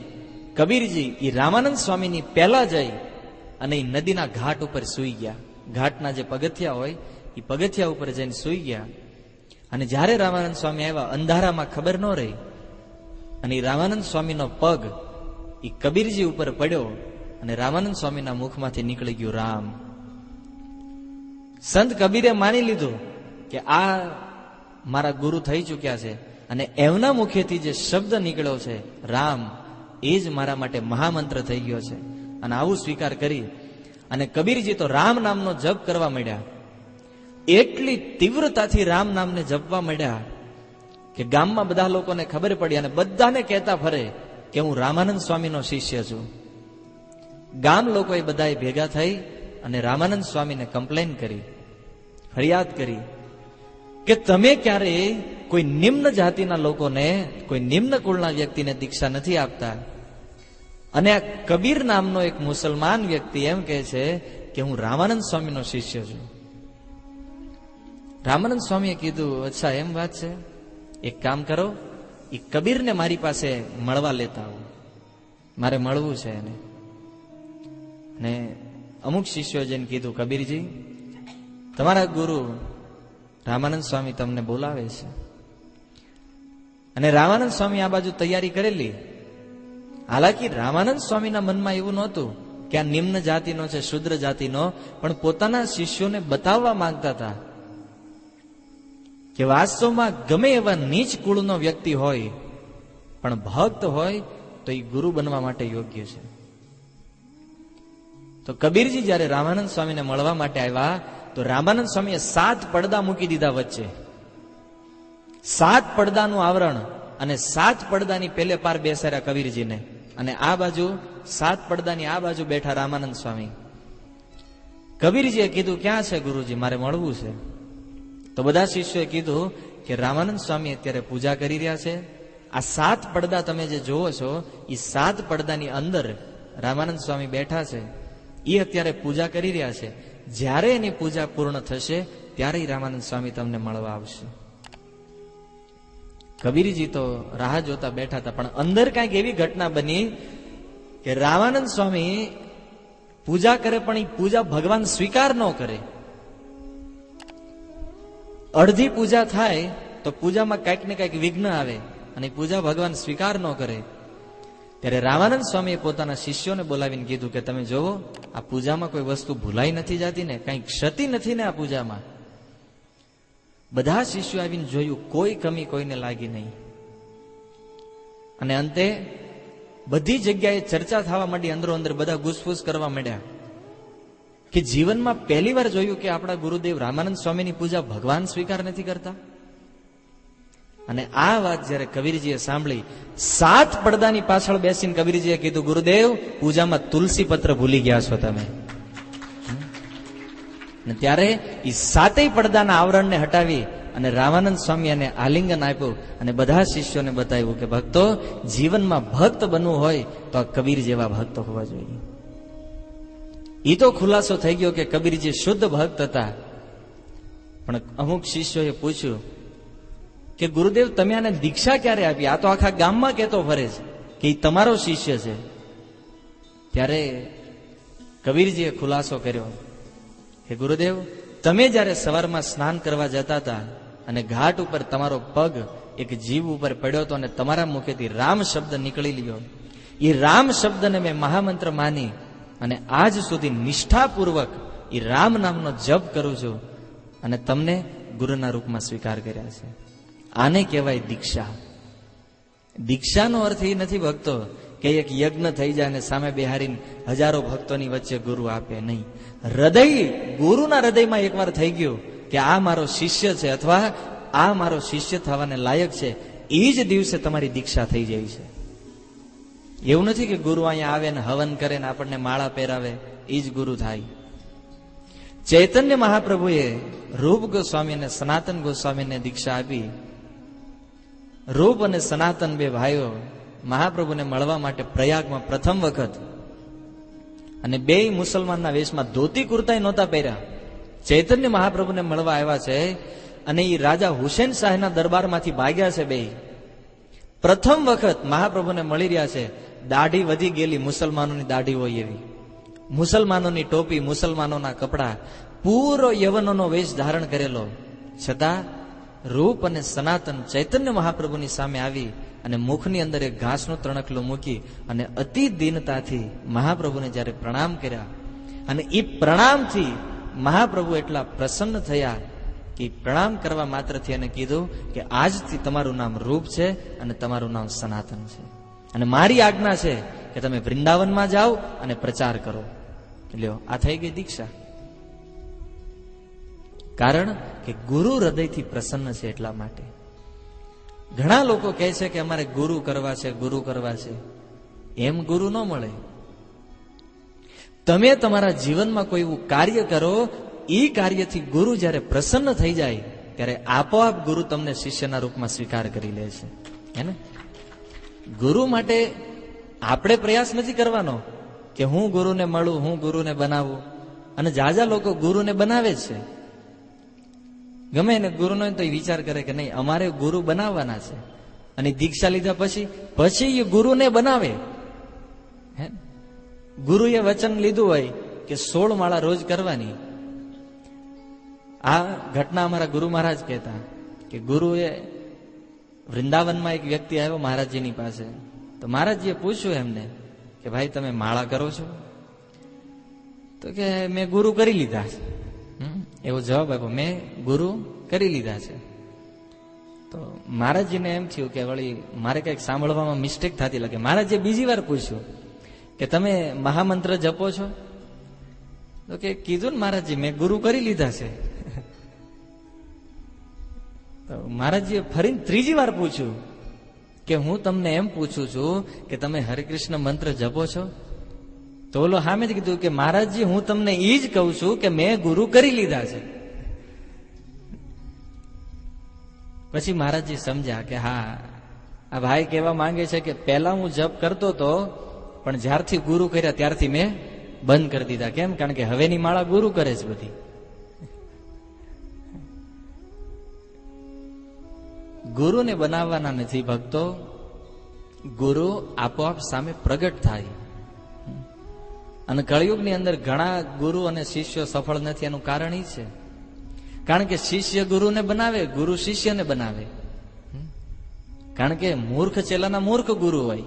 કબીરજી એ રામાનંદ સ્વામીની પહેલા જઈ અને એ નદીના ઘાટ ઉપર સૂઈ ગયા. ઘાટના જે પગથિયા હોય એ પગથિયા ઉપર જઈને સૂઈ ગયા. અને જ્યારે રામાનંદ સ્વામી આવ્યા, અંધારામાં ખબર ન રહી, અને એ રામાનંદ સ્વામીનો પગ એ કબીરજી ઉપર પડ્યો અને રામાનંદ સ્વામીના મુખમાંથી નીકળી ગયું રામ. સંત કબીરે માની લીધું કે આ મારા ગુરુ થઈ ચૂક્યા છે, અને એમના મુખેથી જે શબ્દ નીકળ્યો છે રામ, એ જ મારા માટે મહામંત્ર થઈ ગયો છે. અને આવું સ્વીકાર કરી અને કબીરજી તો રામ નામનો જપ કરવા માંડ્યા. એટલી તીવ્રતાથી રામ નામને જપવા માંડ્યા કે ગામમાં બધા લોકોને ખબર પડી અને બધાને કહેતા ફરે કે હું રામાનંદ સ્વામીનો શિષ્ય છું. ગામ લોકોએ બધાએ ભેગા થઈ અને રામાનંદ સ્વામીને કમ્પ્લેન કરી, ફરિયાદ કરી કે તમે ક્યારે કોઈ નિમ્ન જાતિના લોકોને, કોઈ નિમ્ન કુળના વ્યક્તિને દીક્ષા નથી આપતા. અને આ કબીર નામનો એક મુસલમાન વ્યક્તિ એમ કહે છે કે હું રામાનંદ સ્વામીનો શિષ્ય છું. રામાનંદ સ્વામીએ કીધું, અચ્છા એમ વાત છે, એક કામ કરો, એ કબીરને મારી પાસે મળવા લેતા આવો, મારે મળવું છે એને. ને અમુક શિષ્યો જઈને કીધું, કબીરજી તમારા ગુરુ રામાનંદ સ્વામી તમને બોલાવે છે. અને રામાનંદ સ્વામી આ બાજુ તૈયારી કરેલી. હાલાકી રામાનંદ સ્વામીના મનમાં એવું નહોતું કે આ નિમ્ન જાતિનો છે, શુદ્ર જાતિનો, પણ પોતાના શિષ્યોને બતાવવા માંગતા હતા કે વાસ્તવમાં ગમે એવા નીચ કુળનો વ્યક્તિ હોય પણ ભક્ત હોય તો એ ગુરુ બનવા માટે યોગ્ય છે. તો કબીરજી જયારે રામાનંદ સ્વામીને મળવા માટે આવ્યા તો રામાનંદ સ્વામીએ 7 પડદા મૂકી દીધા વચ્ચે. 7 પડદાનું આવરણ, અને 7 પડદાની પેલે પાર બેસાડ્યા કબીરજીને, અને આ બાજુ 7 પડદાની આ બાજુ બેઠા રામાનંદ સ્વામી. કબીરજીએ કીધું, ક્યાં છે ગુરુજી, મારે મળવું છે. તો બધા શિષ્યોએ કીધું કે રામાનંદ સ્વામી અત્યારે પૂજા કરી રહ્યા છે. આ 7 પડદા તમે જે જોવો છો એ 7 પડદાની અંદર રામાનંદ સ્વામી બેઠા છે, એ અત્યારે પૂજા કરી રહ્યા છે. જ્યારે એની પૂજા પૂર્ણ થશે ત્યારે રામાનંદ સ્વામી તમને મળવા આવશે. કબીરજી તો રાહ જોતા બેઠા હતા, પણ અંદર કંઈક એવી ઘટના બની કે રામાનંદ સ્વામી પૂજા કરે પણ એ પૂજા ભગવાન સ્વીકાર ન કરે. અડધી પૂજા થાય તો પૂજામાં કંઈક ને કંઈક વિઘ્ન આવે અને પૂજા ભગવાન સ્વીકાર ન કરે. ત્યારે રામાનંદ સ્વામીએ પોતાના શિષ્યોને બોલાવીને કીધું કે તમે જોવો, આ પૂજામાં કોઈ વસ્તુ ભૂલાઈ નથી જતી ને, કઈ ક્ષતિ નથી ને આ પૂજામાં. બધા શિષ્યો આવીને જોયું, કોઈ કમી કોઈને લાગી નહીં. અને અંતે બધી જગ્યાએ ચર્ચા થવા માંડી, અંદરો અંદર બધા ગુસફૂસ કરવા માંડ્યા કે જીવનમાં પહેલી વાર જોયું કે આપણા ગુરુદેવ રામાનંદ સ્વામીની પૂજા ભગવાન સ્વીકાર નથી કરતા. અને આ વાત જયારે કબીરજીએ સાંભળી, 7 પડદાની પાછળ બેસીને કબીરજીએ કીધું, ગુરુદેવ પૂજામાં તુલસી પત્ર ભૂલી ગયા છો તમે. અને ત્યારે એ 7 પડદાના આવરણને હટાવી અને રામાનંદ સ્વામી એને આલિંગન આપ્યું અને બધા શિષ્યોને બતાવ્યું કે ભક્તો, જીવનમાં ભક્ત બનવું હોય તો આ કબીર જેવા ભક્ત હોવા જોઈએ. એ તો ખુલાસો થઈ ગયો કે કબીરજી શુદ્ધ ભક્ત હતા. પણ અમુક શિષ્યોએ પૂછ્યું કે ગુરુદેવ તમે આને દીક્ષા ક્યારે આપી? આ તો આખા ગામમાં કહેતો ફરે છે કે એ તમારો શિષ્ય છે. ત્યારે કબીરજીએ ખુલાસો કર્યો કે ગુરુદેવ, તમે જયારે સવારમાં સ્નાન કરવા જતા હતા અને ઘાટ ઉપર તમારો પગ એક જીવ ઉપર પડ્યો હતો અને તમારા મુખેથી રામ શબ્દ નીકળી લીધો, એ રામ શબ્દને મેં મહામંત્ર માની અને આજ સુધી નિષ્ઠાપૂર્વક એ રામ નામનો જપ કરું છું અને તમને ગુરુના રૂપમાં સ્વીકાર કર્યા છે. આને કહેવાય દીક્ષા. દીક્ષાનો અર્થ એ નથી ભક્તો કે એક યજ્ઞ થઈ જાય અને સામે બેહારીને હજારો ભક્તોની વચ્ચે ગુરુ આપે, નહીં. હૃદય, ગુરુના હૃદયમાં એકવાર થઈ ગયું કે આ મારો શિષ્ય છે અથવા આ મારો શિષ્ય થવાને લાયક છે, એ જ દિવસે તમારી દીક્ષા થઈ જાય છે. એવું નથી કે ગુરુ અહીંયા આવે ને હવન કરે ને આપણને માળા પહેરાવે એ જ ગુરુ થાય. ચૈતન્ય મહાપ્રભુએ રૂપ ગોસ્વામી અને સનાતન ગોસ્વામીને દીક્ષા આપી. રૂપ અને સનાતન બે ભાઈઓ મહાપ્રભુને મળવા માટે પ્રયાગમાં પ્રથમ વખત, અને બે મુસલમાનના વેશમાં ધોતી કુર્તા નહોતા પહેર્યા, ચૈતન્ય મહાપ્રભુને મળવા આવ્યા છે. અને એ રાજા હુસેન શાહના દરબારમાંથી ભાગ્યા છે. બે પ્રથમ વખત મહાપ્રભુને મળી રહ્યા છે. દાઢી વધી ગયેલી, મુસલમાનોની દાઢી હોય એવી, મુસલમાનોની ટોપી, મુસલમાનોના કપડા, પૂરો યવનોનો વેશ ધારણ કરેલો, છતાં રૂપ અને સનાતન ચૈતન્ય મહાપ્રભુની સામે આવી અને મુખની અંદર એક ઘાસનું તણખલું મૂકી અને અતિ દીનતાથી મહાપ્રભુને જ્યારે પ્રણામ કર્યા, અને એ પ્રણામથી મહાપ્રભુ એટલા પ્રસન્ન થયા કે પ્રણામ કરવા માત્રથી એને કીધું કે આજથી તમારું નામ રૂપ છે અને તમારું નામ સનાતન છે, અને મારી આજ્ઞા છે કે તમે વૃંદાવનમાં જાઓ અને પ્રચાર કરો. લ્યો, આ થઈ ગઈ દીક્ષા. કારણ કે ગુરુ હૃદયથી પ્રસન્ન છે એટલા માટે. ઘણા લોકો કહે છે કે અમારે ગુરુ કરવા છે, ગુરુ કરવા છે. એમ ગુરુ ન મળે. તમે તમારા જીવનમાં કોઈ એવું કાર્ય કરો, એ કાર્યથી ગુરુ જ્યારે પ્રસન્ન થઈ જાય ત્યારે આપોઆપ ગુરુ તમને શિષ્યના રૂપમાં સ્વીકાર કરી લે છે. હે ને? ગુરુ માટે આપણે પ્રયાસ નથી કરવાનો કે હું ગુરુને મળું, હું ગુરુને બનાવું. અને જાજા લોકો ગુરુને બનાવે છે. ગમે એને ગુરુનો તો વિચાર કરે કે નહીં, અમારે ગુરુ બનાવવાના છે. અને દીક્ષા લીધા પછી એ ગુરુને બનાવે. હે, ગુરુએ વચન લીધું હોય કે 16 માળા રોજ કરવાની. આ ઘટના અમારા ગુરુ મહારાજ કહેતા કે ગુરુએ વૃંદાવનમાં એક વ્યક્તિ આવ્યો મહારાજજીની પાસે, તો મહારાજજીએ પૂછ્યું એમને કે ભાઈ તમે માળા કરો છો? તો કે મેં ગુરુ કરી લીધા છે. એવો જવાબ આપ્યો, મેં ગુરુ કરી લીધા છે. તો મહારાજજીને એમ થયું કે વળી મારે કંઈક સાંભળવામાં મિસ્ટેક થતી લાગે. મહારાજે બીજી વાર પૂછ્યું કે તમે મહામંત્ર જપો છો? તો કે કીધું ને મહારાજજી, મેં ગુરુ કરી લીધા છે. તો મહારાજજીએ ફરી ત્રીજી વાર પૂછ્યું કે હું તમને એમ પૂછું છું કે તમે હરિકૃષ્ણ મંત્ર જપો છો? તો ઓલો સામે જ કીધું કે મહારાજજી હું તમને એ જ કહું છું કે મેં ગુરુ કરી લીધા છે. પછી મહારાજજી સમજ્યા કે હા, આ ભાઈ કહેવા માંગે છે કે પહેલા હું જપ કરતો હતો પણ જ્યારથી ગુરુ કર્યા ત્યારથી મેં બંધ કરી દીધા. કેમ? કારણ કે હવેની માળા ગુરુ કરે છે બધી. ગુરુને બનાવવાના નથી ભક્તો, ગુરુ આપોઆપ સામે પ્રગટ થાય. અને કળિયુગની અંદર ઘણા ગુરુ અને શિષ્યો સફળ નથી. એનું કારણ એ છે કારણ કે શિષ્ય ગુરુને બનાવે, ગુરુ શિષ્યને બનાવે. કારણ કે મૂર્ખ ચેલાના મૂર્ખ ગુરુ હોય.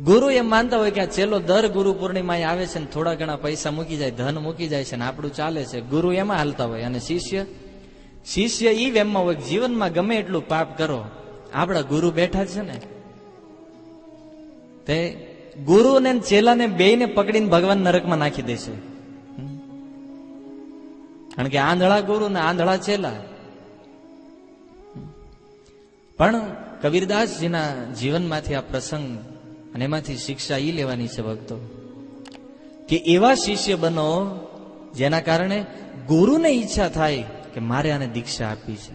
ગુરુ એમ માનતા હોય કે આ ચેલો દર ગુરુ પૂર્ણિમાએ આવે છે ને થોડા ઘણા પૈસા મૂકી જાય, ધન મૂકી જાય છે ને આપણું ચાલે છે. ગુરુ એમાં હાલતા હોય. અને શિષ્ય ઈ વેમમાં હોય, જીવનમાં ગમે એટલું પાપ કરો, આપણા ગુરુ બેઠા છે ને, તે ગુરુ ને ચેલાને બેયને પકડીને ભગવાન નરકમાં નાખી દેશે. કારણ કે આંધળા ગુરુ ને આંધળા ચેલા. પણ કબીરદાસજીના જીવનમાંથી આ પ્રસંગ અને એમાંથી શિક્ષા ઈ લેવાની છે ભક્તો, કે એવા શિષ્ય બનો જેના કારણે ગુરુને ઈચ્છા થાય કે મારે આને દીક્ષા આપી છે.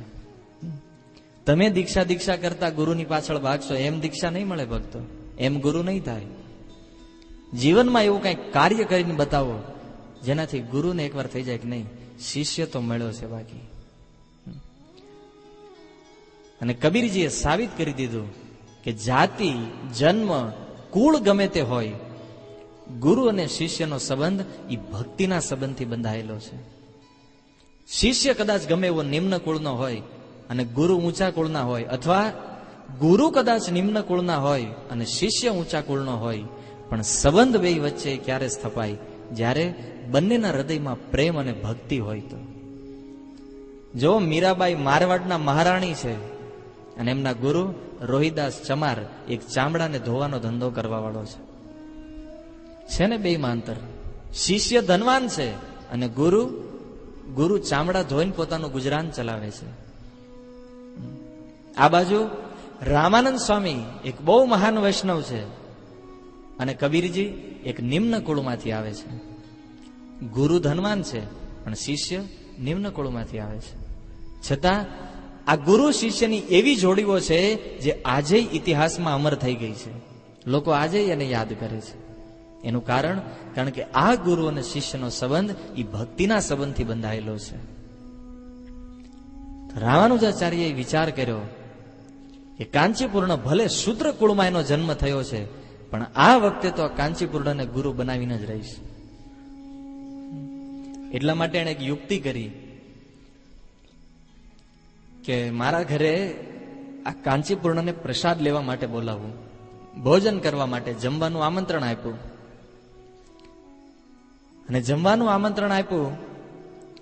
તમે દીક્ષા કરતા ગુરુની પાછળ ભાગશો, એમ દીક્ષા નહીં મળે ભક્તો, એમ ગુરુ નહીં થાય. જીવનમાં એવું કઈક કાર્ય કરીને બતાવો જેનાથી ગુરુને એકવાર થઈ જાય કે નહીં, શિષ્ય તો મળ્યો છે બાકી. અને કબીરજીએ સાબિત કરી દીધું કે જાતિ, જન્મ, કુળ ગમે તે હોય, ગુરુ અને શિષ્યનો સંબંધ એ ભક્તિના સંબંધથી બંધાયેલો છે. શિષ્ય કદાચ ગમે એવો નિમ્ન કુળનો હોય અને ગુરુ ઊંચા કુળના હોય, અથવા ગુરુ કદાચ નિમ્ન કુળના હોય અને શિષ્ય ઊંચા કુળનો હોય, પણ સંબંધ બે વચ્ચે ક્યારે સ્થપાય? જ્યારે બંનેના હૃદયમાં પ્રેમ અને ભક્તિ હોય. તો જો મીરાબાઈ મારવાડના મહારાણી છે અને એમના ગુરુ રોહિદાસ ચમાર એક ચામડાને ધોવાનો ધંધો કરવા વાળો છે ને બેયમાં અંતર. શિષ્ય ધનવાન છે અને ગુરુ ચામડા ધોઈને પોતાનું ગુજરાન ચલાવે છે. આ બાજુ રામાનંદ સ્વામી એક બહુ મહાન વૈષ્ણવ છે અને કબીરજી એક નિમ્ન કુળમાંથી આવે છે. ગુરુ ધનવાન છે પણ શિષ્ય નિમ્ન કુળમાંથી આવે છે. છતાં આ ગુરુ શિષ્યની એવી જોડીઓ છે જે આજે ઇતિહાસમાં અમર થઈ ગઈ છે. લોકો આજે એને યાદ કરે છે. એનું કારણ કે આ ગુરુ અને શિષ્યનો સંબંધ એ ભક્તિના સંબંધથી બંધાયેલો છે. રામાનુજાચાર્યએ વિચાર કર્યો કે કાંચીપૂર્ણ ભલે શૂદ્ર કુળમાં એનો જન્મ થયો છે, પણ આ વખતે તો કાંચીપૂર્ણને ગુરુ બનાવીને જ રહીશ. એટલા માટે એણે એક યુક્તિ કરી કે મારા ઘરે આ કાંચીપૂર્ણને પ્રસાદ લેવા માટે બોલાવું, ભોજન કરવા માટે જમવાનું આમંત્રણ આપ્યું. અને જમવાનું આમંત્રણ આપ્યું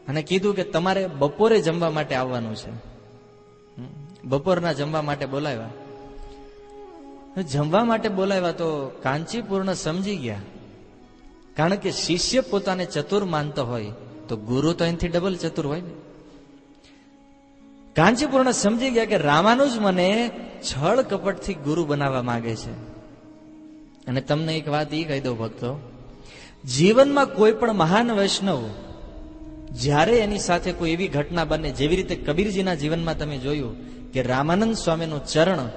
અને કીધું કે તમારે બપોરે જમવા માટે આવવાનું છે. બપોરના જમવા માટે બોલાવ્યા. જમવા માટે બોલાવ્યા તો કાંચીપૂર્ણ સમજી ગયા, કારણ કે શિષ્ય પોતાને ચતુર માનતો હોય તો ગુરુ તો એનાથી ડબલ ચતુર હોય ને. કાંચીપૂર્ણ સમજી ગયા કે રામાનુજ મને છળ કપટથી ગુરુ બનાવવા માંગે છે. અને તમને એક વાત એ કહી દઉં ભક્તો, જીવનમાં કોઈ પણ મહાન વૈષ્ણવ જ્યારે એની સાથે કોઈ એવી ઘટના બને, જેવી રીતે કબીરજીના જીવનમાં તમે જોયું કે રામાનંદ સ્વામીનું ચરણ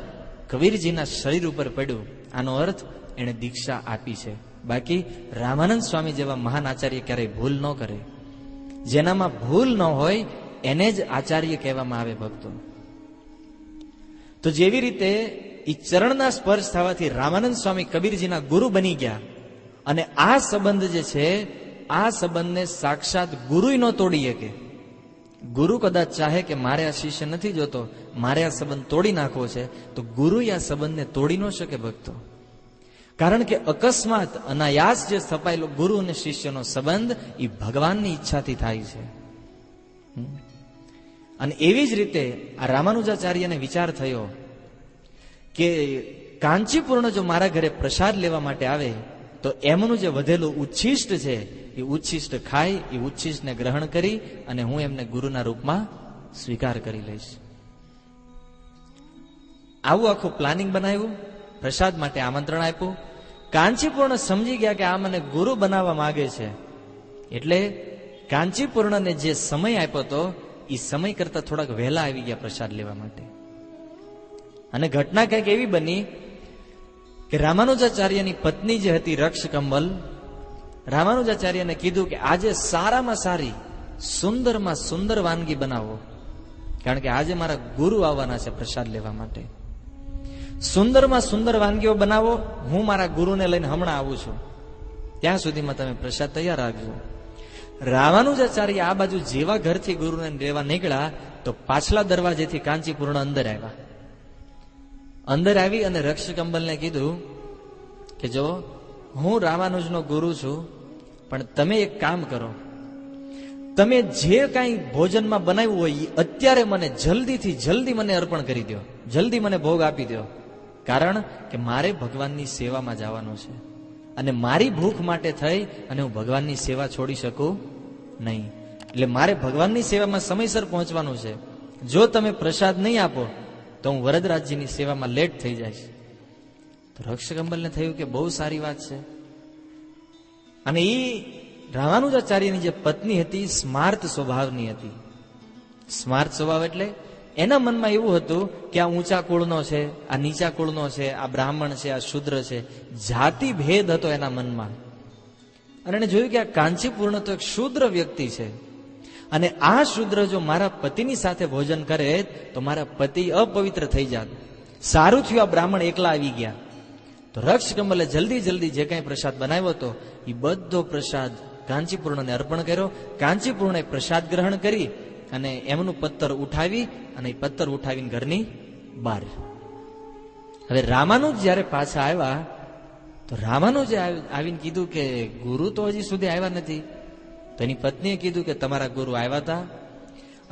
કબીરજીના શરીર ઉપર પડ્યું, આનો અર્થ એને દીક્ષા આપી છે. બાકી રામાનંદ સ્વામી જેવા મહાન આચાર્ય ક્યારેય ભૂલ ન કરે. જેનામાં ભૂલ ન હોય એને જ આચાર્ય કહેવામાં આવે ભક્તો. તો જેવી રીતે એ ચરણના સ્પર્શ થવાથી રામાનંદ સ્વામી કબીરજીના ગુરુ બની ગયા. અને આ સંબંધ જે છે, આ સંબંધને સાક્ષાત ગુરુ ન તોડી શકે. ગુરુ કદાચ ચાહે કે મારે આ શિષ્ય નથી જોતો, મારે આ સંબંધ તોડી નાખવો છે, તો ગુરુ આ સંબંધને તોડી ન શકે ભક્તો. કારણ કે અકસ્માત અનાયાસ જે સ્થપાયેલો ગુરુ અને શિષ્યનો સંબંધ એ ભગવાનની ઈચ્છાથી થાય છે. અને એવી જ રીતે આ રામાનુજાચાર્યને વિચાર થયો કે કાંચીપૂર્ણ જો મારા ઘરે પ્રસાદ લેવા માટે આવે તો એમનું જે વધેલું ઉચ્છિષ્ટ છે એ ઉચ્છિષ્ટ ખાય, એ ઉચ્છિષ્ટને ગ્રહણ કરી અને હું એમને ગુરુના રૂપમાં સ્વીકાર કરી લઈશ. આવું આખું પ્લાનિંગ બનાવ્યું, પ્રસાદ માટે આમંત્રણ આપ્યું. કાંચીપૂર્ણ સમજી ગયા કે આ મને ગુરુ બનાવવા માંગે છે, એટલે કાંચીપૂર્ણને જે સમય આપ્યો હતો એ સમય કરતા થોડાક વહેલા આવી ગયા પ્રસાદ લેવા માટે. અને ઘટના કંઈક એવી બની કે રામાનુજાચાર્યની પત્ની જે હતી રક્ષકંબલ, રામાનુજાચાર્યને કીધું કે આજે સારામાં સારી, સુંદરમાં સુંદર વાનગી બનાવો, કારણ કે આજે મારા ગુરુ આવવાના છે પ્રસાદ લેવા માટે. સુંદરમાં સુંદર વાનગીઓ બનાવો, હું મારા ગુરુને લઈને હમણાં આવું છું, ત્યાં સુધીમાં તમે પ્રસાદ તૈયાર રાખજો. રામાનુજાચાર્ય આ બાજુ જેવા ઘરથી ગુરુને લેવા નીકળ્યા તો પાછલા દરવાજેથી કાંચીપૂર્ણ અંદર આવ્યા. અંદર આવી અને રક્ષકંબલને કીધું કે જો હું રામાનુજનો ગુરુ છું, પણ તમે એક કામ કરો, તમે જે કાંઈ ભોજનમાં બનાવ્યું હોય એ અત્યારે મને જલ્દીથી જલ્દી મને અર્પણ કરી દો, જલ્દી મને ભોગ આપી દો. કારણ કે મારે ભગવાનની સેવામાં જવાનું છે અને મારી ભૂખ માટે થઈ અને હું ભગવાનની સેવા છોડી શકું નહીં. એટલે મારે ભગવાનની સેવામાં સમયસર પહોંચવાનું છે. જો તમે પ્રસાદ નહીં આપો તો હું વરદરાજજીની સેવામાં લેટ થઈ જઈશ. તો રક્ષકંબલને થયું કે બહુ સારી વાત છે. અને એ રામાનુજાચાર્યની જે પત્ની હતી સ્માર્ત સ્વભાવની હતી. સ્માર્ત સ્વભાવ એટલે એના મનમાં એવું હતું કે આ ઊંચા કુળનો છે, આ નીચા કુળનો છે, આ બ્રાહ્મણ છે, આ શૂદ્ર છે, જાતિ ભેદ હતો એના મનમાં. અને એને જોયું કે આ કાંચીપૂર્ણ તો એક શૂદ્ર વ્યક્તિ છે અને આ શૂદ્ર જો મારા પતિની સાથે ભોજન કરે તો મારા પતિ અપવિત્ર થઈ જાત. સારું થયું આ બ્રાહ્મણ એકલા આવી ગયા. તો રક્ષકમલે જલ્દી જલ્દી જે કાંઈ પ્રસાદ બનાવ્યો હતો એ બધો પ્રસાદ કાંચીપૂર્ણને અર્પણ કર્યો. કાંચીપૂર્ણે પ્રસાદ ગ્રહણ કરી અને એમનું પત્તર ઉઠાવી અને એ પત્તર ઉઠાવીને ઘરની બહાર. હવે રામાનુજ જયારે પાછા આવ્યા તો રામાનુજે આવીને કીધું કે ગુરુ તો હજી સુધી આવ્યા નથી. તો એની પત્નીએ કીધું કે તમારા ગુરુ આવ્યા હતા.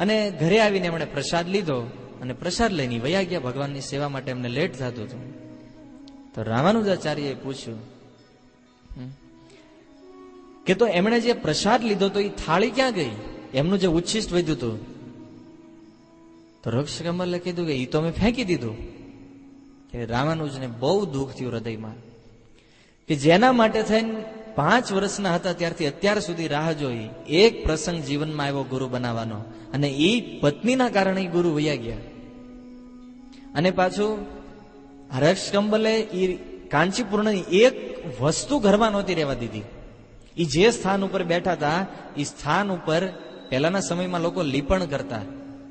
અને ઘરે આવીને એમણે પ્રસાદ લીધો અને પ્રસાદ લઈને વયા ગયા. ભગવાનની સેવા માટે એમને લેટ થતું હતું. તો રામાનુજાચાર્યએ પૂછ્યું કે તો એમણે જે પ્રસાદ લીધો તો એ થાળી ક્યાં ગઈ? એમનું જે ઉચ્છિષ્ટ વધ્યું હતું. તો રક્ષકમલે કીધું કે એ તો મેં ફેંકી દીધું. કે રામાનુજને બહુ દુઃખ થયું હૃદયમાં કે જેના માટે થઈને 5 વર્ષના હતા ત્યારથી અત્યાર સુધી રાહ જોઈ. એક પ્રસંગ જીવનમાં આવ્યો ગુરુ બનાવવાનો અને એ પત્નીના કારણે ગુરુ વયા ગયા. અને પાછું રક્ષકંબલે એ કાંચીપૂર્ણની એક વસ્તુ ઘરમાં નહોતી રહેવા દીધી. એ જે સ્થાન ઉપર બેઠા હતા એ સ્થાન ઉપર પહેલાના સમયમાં લોકો લીપણ કરતા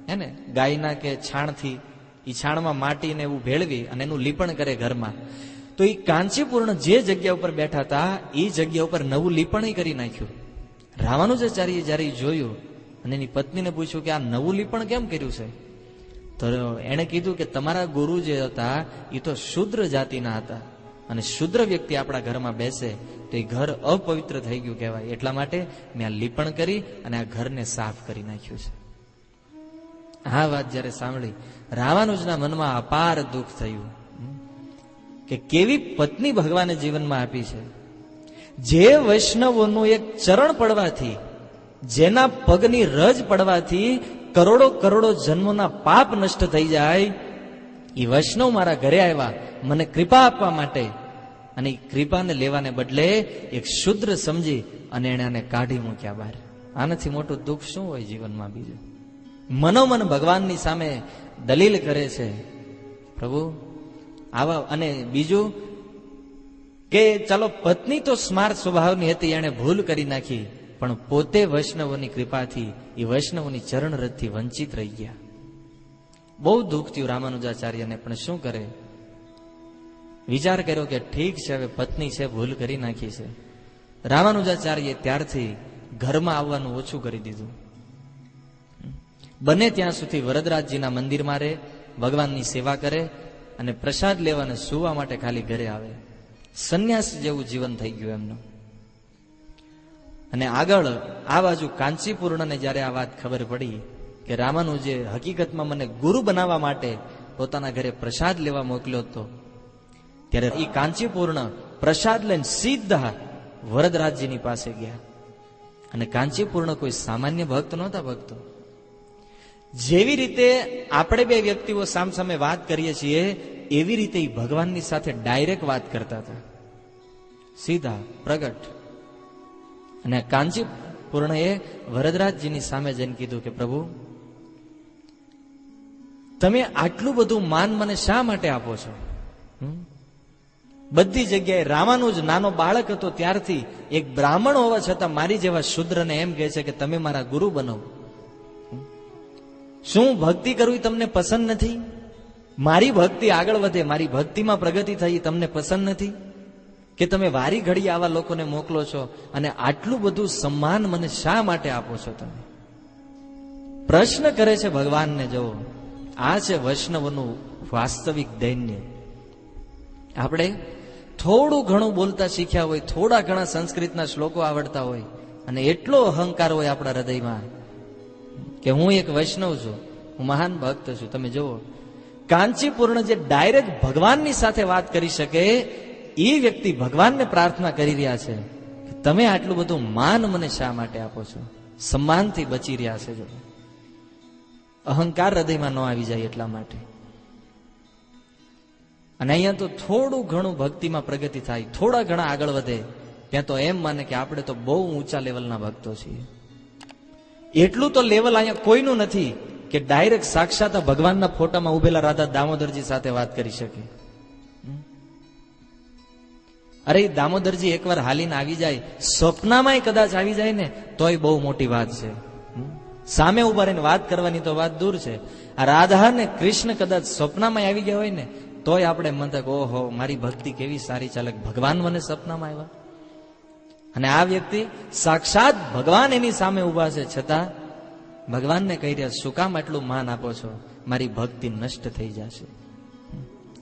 હે ને, ગાયના કે છાણથી. એ છાણમાં માટીને એવું ભેળવી અને એનું લીપણ કરે ઘરમાં. તો એ કાંચીપૂર્ણ જે જગ્યા ઉપર બેઠા હતા એ જગ્યા ઉપર નવું લીપણ કરી નાખ્યું. રામાનુજાચાર્યએ જયારે જોયું અને એની પત્નીને પૂછ્યું કે આ નવું લીપણ કેમ કર્યું છે? તો એણે કીધું કે તમારા ગુરુ જે હતા એ તો શુદ્ર જાતિના હતા અને શુદ્ર વ્યક્તિ આપણા ઘરમાં બેસે તો એ ઘર અપવિત્ર થઈ ગયું કહેવાય. એટલા માટે મેં આ લીપણ કરી અને આ ઘરને સાફ કરી નાખ્યું છે. આ વાત જયારે સાંભળી રામાનુજના મનમાં અપાર દુઃખ થયું કે કેવી પત્ની ભગવાને જીવનમાં આપી છે. જે વૈષ્ણવોનું એક ચરણ પડવાથી, જેના પગની રજ પડવાથી કરોડો કરોડો જન્મોના પાપ નષ્ટ થઈ જાય, એ વૈષ્ણવ મારા ઘરે આવ્યા મને કૃપા આપવા માટે અને એ કૃપાને લેવાને બદલે એક શુદ્ર સમજી અને એને આને કાઢી મૂક્યા બહાર. આનાથી મોટું દુઃખ શું હોય જીવનમાં બીજું? મનોમન ભગવાનની સામે દલીલ કરે છે પ્રભુ આવા. અને બીજું કે ચાલો પત્ની તો સ્માર્ત સ્વભાવની હતી, એને ભૂલ કરી નાખી, પણ પોતે વૈષ્ણવોની કૃપાથી એ વૈષ્ણવોની ચરણ રથથી વંચિત રહી ગયા. બહુ દુઃખ થયું રામાનુજાચાર્યને, પણ શું કરે? વિચાર કર્યો કે ઠીક છે, હવે પત્ની છે, ભૂલ કરી નાખી છે. રામાનુજાચાર્યે ત્યારથી ઘરમાં આવવાનું ઓછું કરી દીધું. બને ત્યાં સુધી વરદરાજજીના મંદિરમાં રહે, ભગવાનની સેવા કરે અને પ્રસાદ લેવાને સુવા માટે ખાલી ઘરે આવે. સંન્યાસ જેવું જીવન થઈ ગયું એમનું. અને આગળ આ બાજુ કાંચીપૂર્ણને જયારે આ વાત ખબર પડી કે રામાનુજે હકીકતમાં મને ગુરુ બનાવવા માટે પોતાના ઘરે પ્રસાદ લેવા મોકલ્યો હતો, ત્યારે એ કાંચીપૂર્ણ પ્રસાદ લઈને સીધા વરદરાજજીની પાસે ગયા. અને કાંચીપૂર્ણ કોઈ સામાન્ય ભક્ત નહોતા. ભક્તો જેવી રીતે આપણે બે વ્યક્તિઓ સામસામે વાત કરીએ છીએ એવી રીતે ભગવાનની સાથે ડાયરેક્ટ વાત કરતા હતા, સીધા પ્રગટ. અને કાંચીપૂર્ણએ વરદરાજજીની સામે જઈને કીધું કે પ્રભુ તમે આટલું બધું માન મને શા માટે આપો છો? બધી જગ્યાએ રામાનુજ નાનો બાળક હતો ત્યારથી એક બ્રાહ્મણ હોવા છતાં મારી જેવા શુદ્રને એમ કહે છે કે તમે મારા ગુરુ બનો. શું ભક્તિ કરવી તમને પસંદ નથી? મારી ભક્તિ આગળ વધે, મારી ભક્તિમાં પ્રગતિ થઈ તમને પસંદ નથી કે તમે વારી ઘડી આવા લોકોને મોકલો છો અને આટલું બધું સન્માન મને શા માટે આપો છો? તમે પ્રશ્ન કરે છે ભગવાનને. જો આ છે વૈષ્ણવનું વાસ્તવિક દૈન્ય. આપણે થોડું ઘણું બોલતા શીખ્યા હોય, થોડા ઘણા સંસ્કૃતના શ્લોકો આવડતા હોય, અને એટલો અહંકાર હોય આપણા હૃદયમાં કે હું એક વૈષ્ણવ છું, હું મહાન ભક્ત છું. તમે જુઓ, કાંચીપૂર્ણ જે ડાયરેક્ટ ભગવાનની સાથે વાત કરી શકે એ વ્યક્તિ ભગવાનને પ્રાર્થના કરી રહ્યા છે કે તમે આટલું બધું માન મને શા માટે આપો છો? સન્માનથી બચી રહ્યા છે. જો અહંકાર હૃદયમાં ન આવી જાય એટલા માટે. અને અહીંયા તો થોડું ઘણું ભક્તિમાં પ્રગતિ થાય, થોડા ઘણા આગળ વધે, ત્યાં તો એમ માને કે આપણે તો બહુ ઊંચા લેવલના ભક્તો છીએ. એટલું તો લેવલ અહીંયા કોઈનું નથી કે ડાયરેક્ટ સાક્ષાત ભગવાનના ફોટામાં ઉભેલા રાધા દામોદરજી સાથે વાત કરી શકે. અરે દામોદરજી એકવાર હાલીને આવી જાય, સ્વપ્નામાંય કદાચ આવી જાય ને તોય બહુ મોટી વાત છે. સામે ઉભા રહીને વાત કરવાની તો વાત દૂર છે. આ રાધા ને કૃષ્ણ કદાચ સ્વપ્નામાં આવી ગયા હોય ને તોય આપણે મન થાય ઓહો મારી ભક્તિ કેવી સારી ચાલે, ભગવાન મને સપનામાં આવ્યા. અને આ વ્યક્તિ સાક્ષાત ભગવાન એની સામે ઉભા છે, છતાં ભગવાનને કહી રહ્યા શું કામ આટલું માન આપો છો? મારી ભક્તિ નષ્ટ થઈ જશે.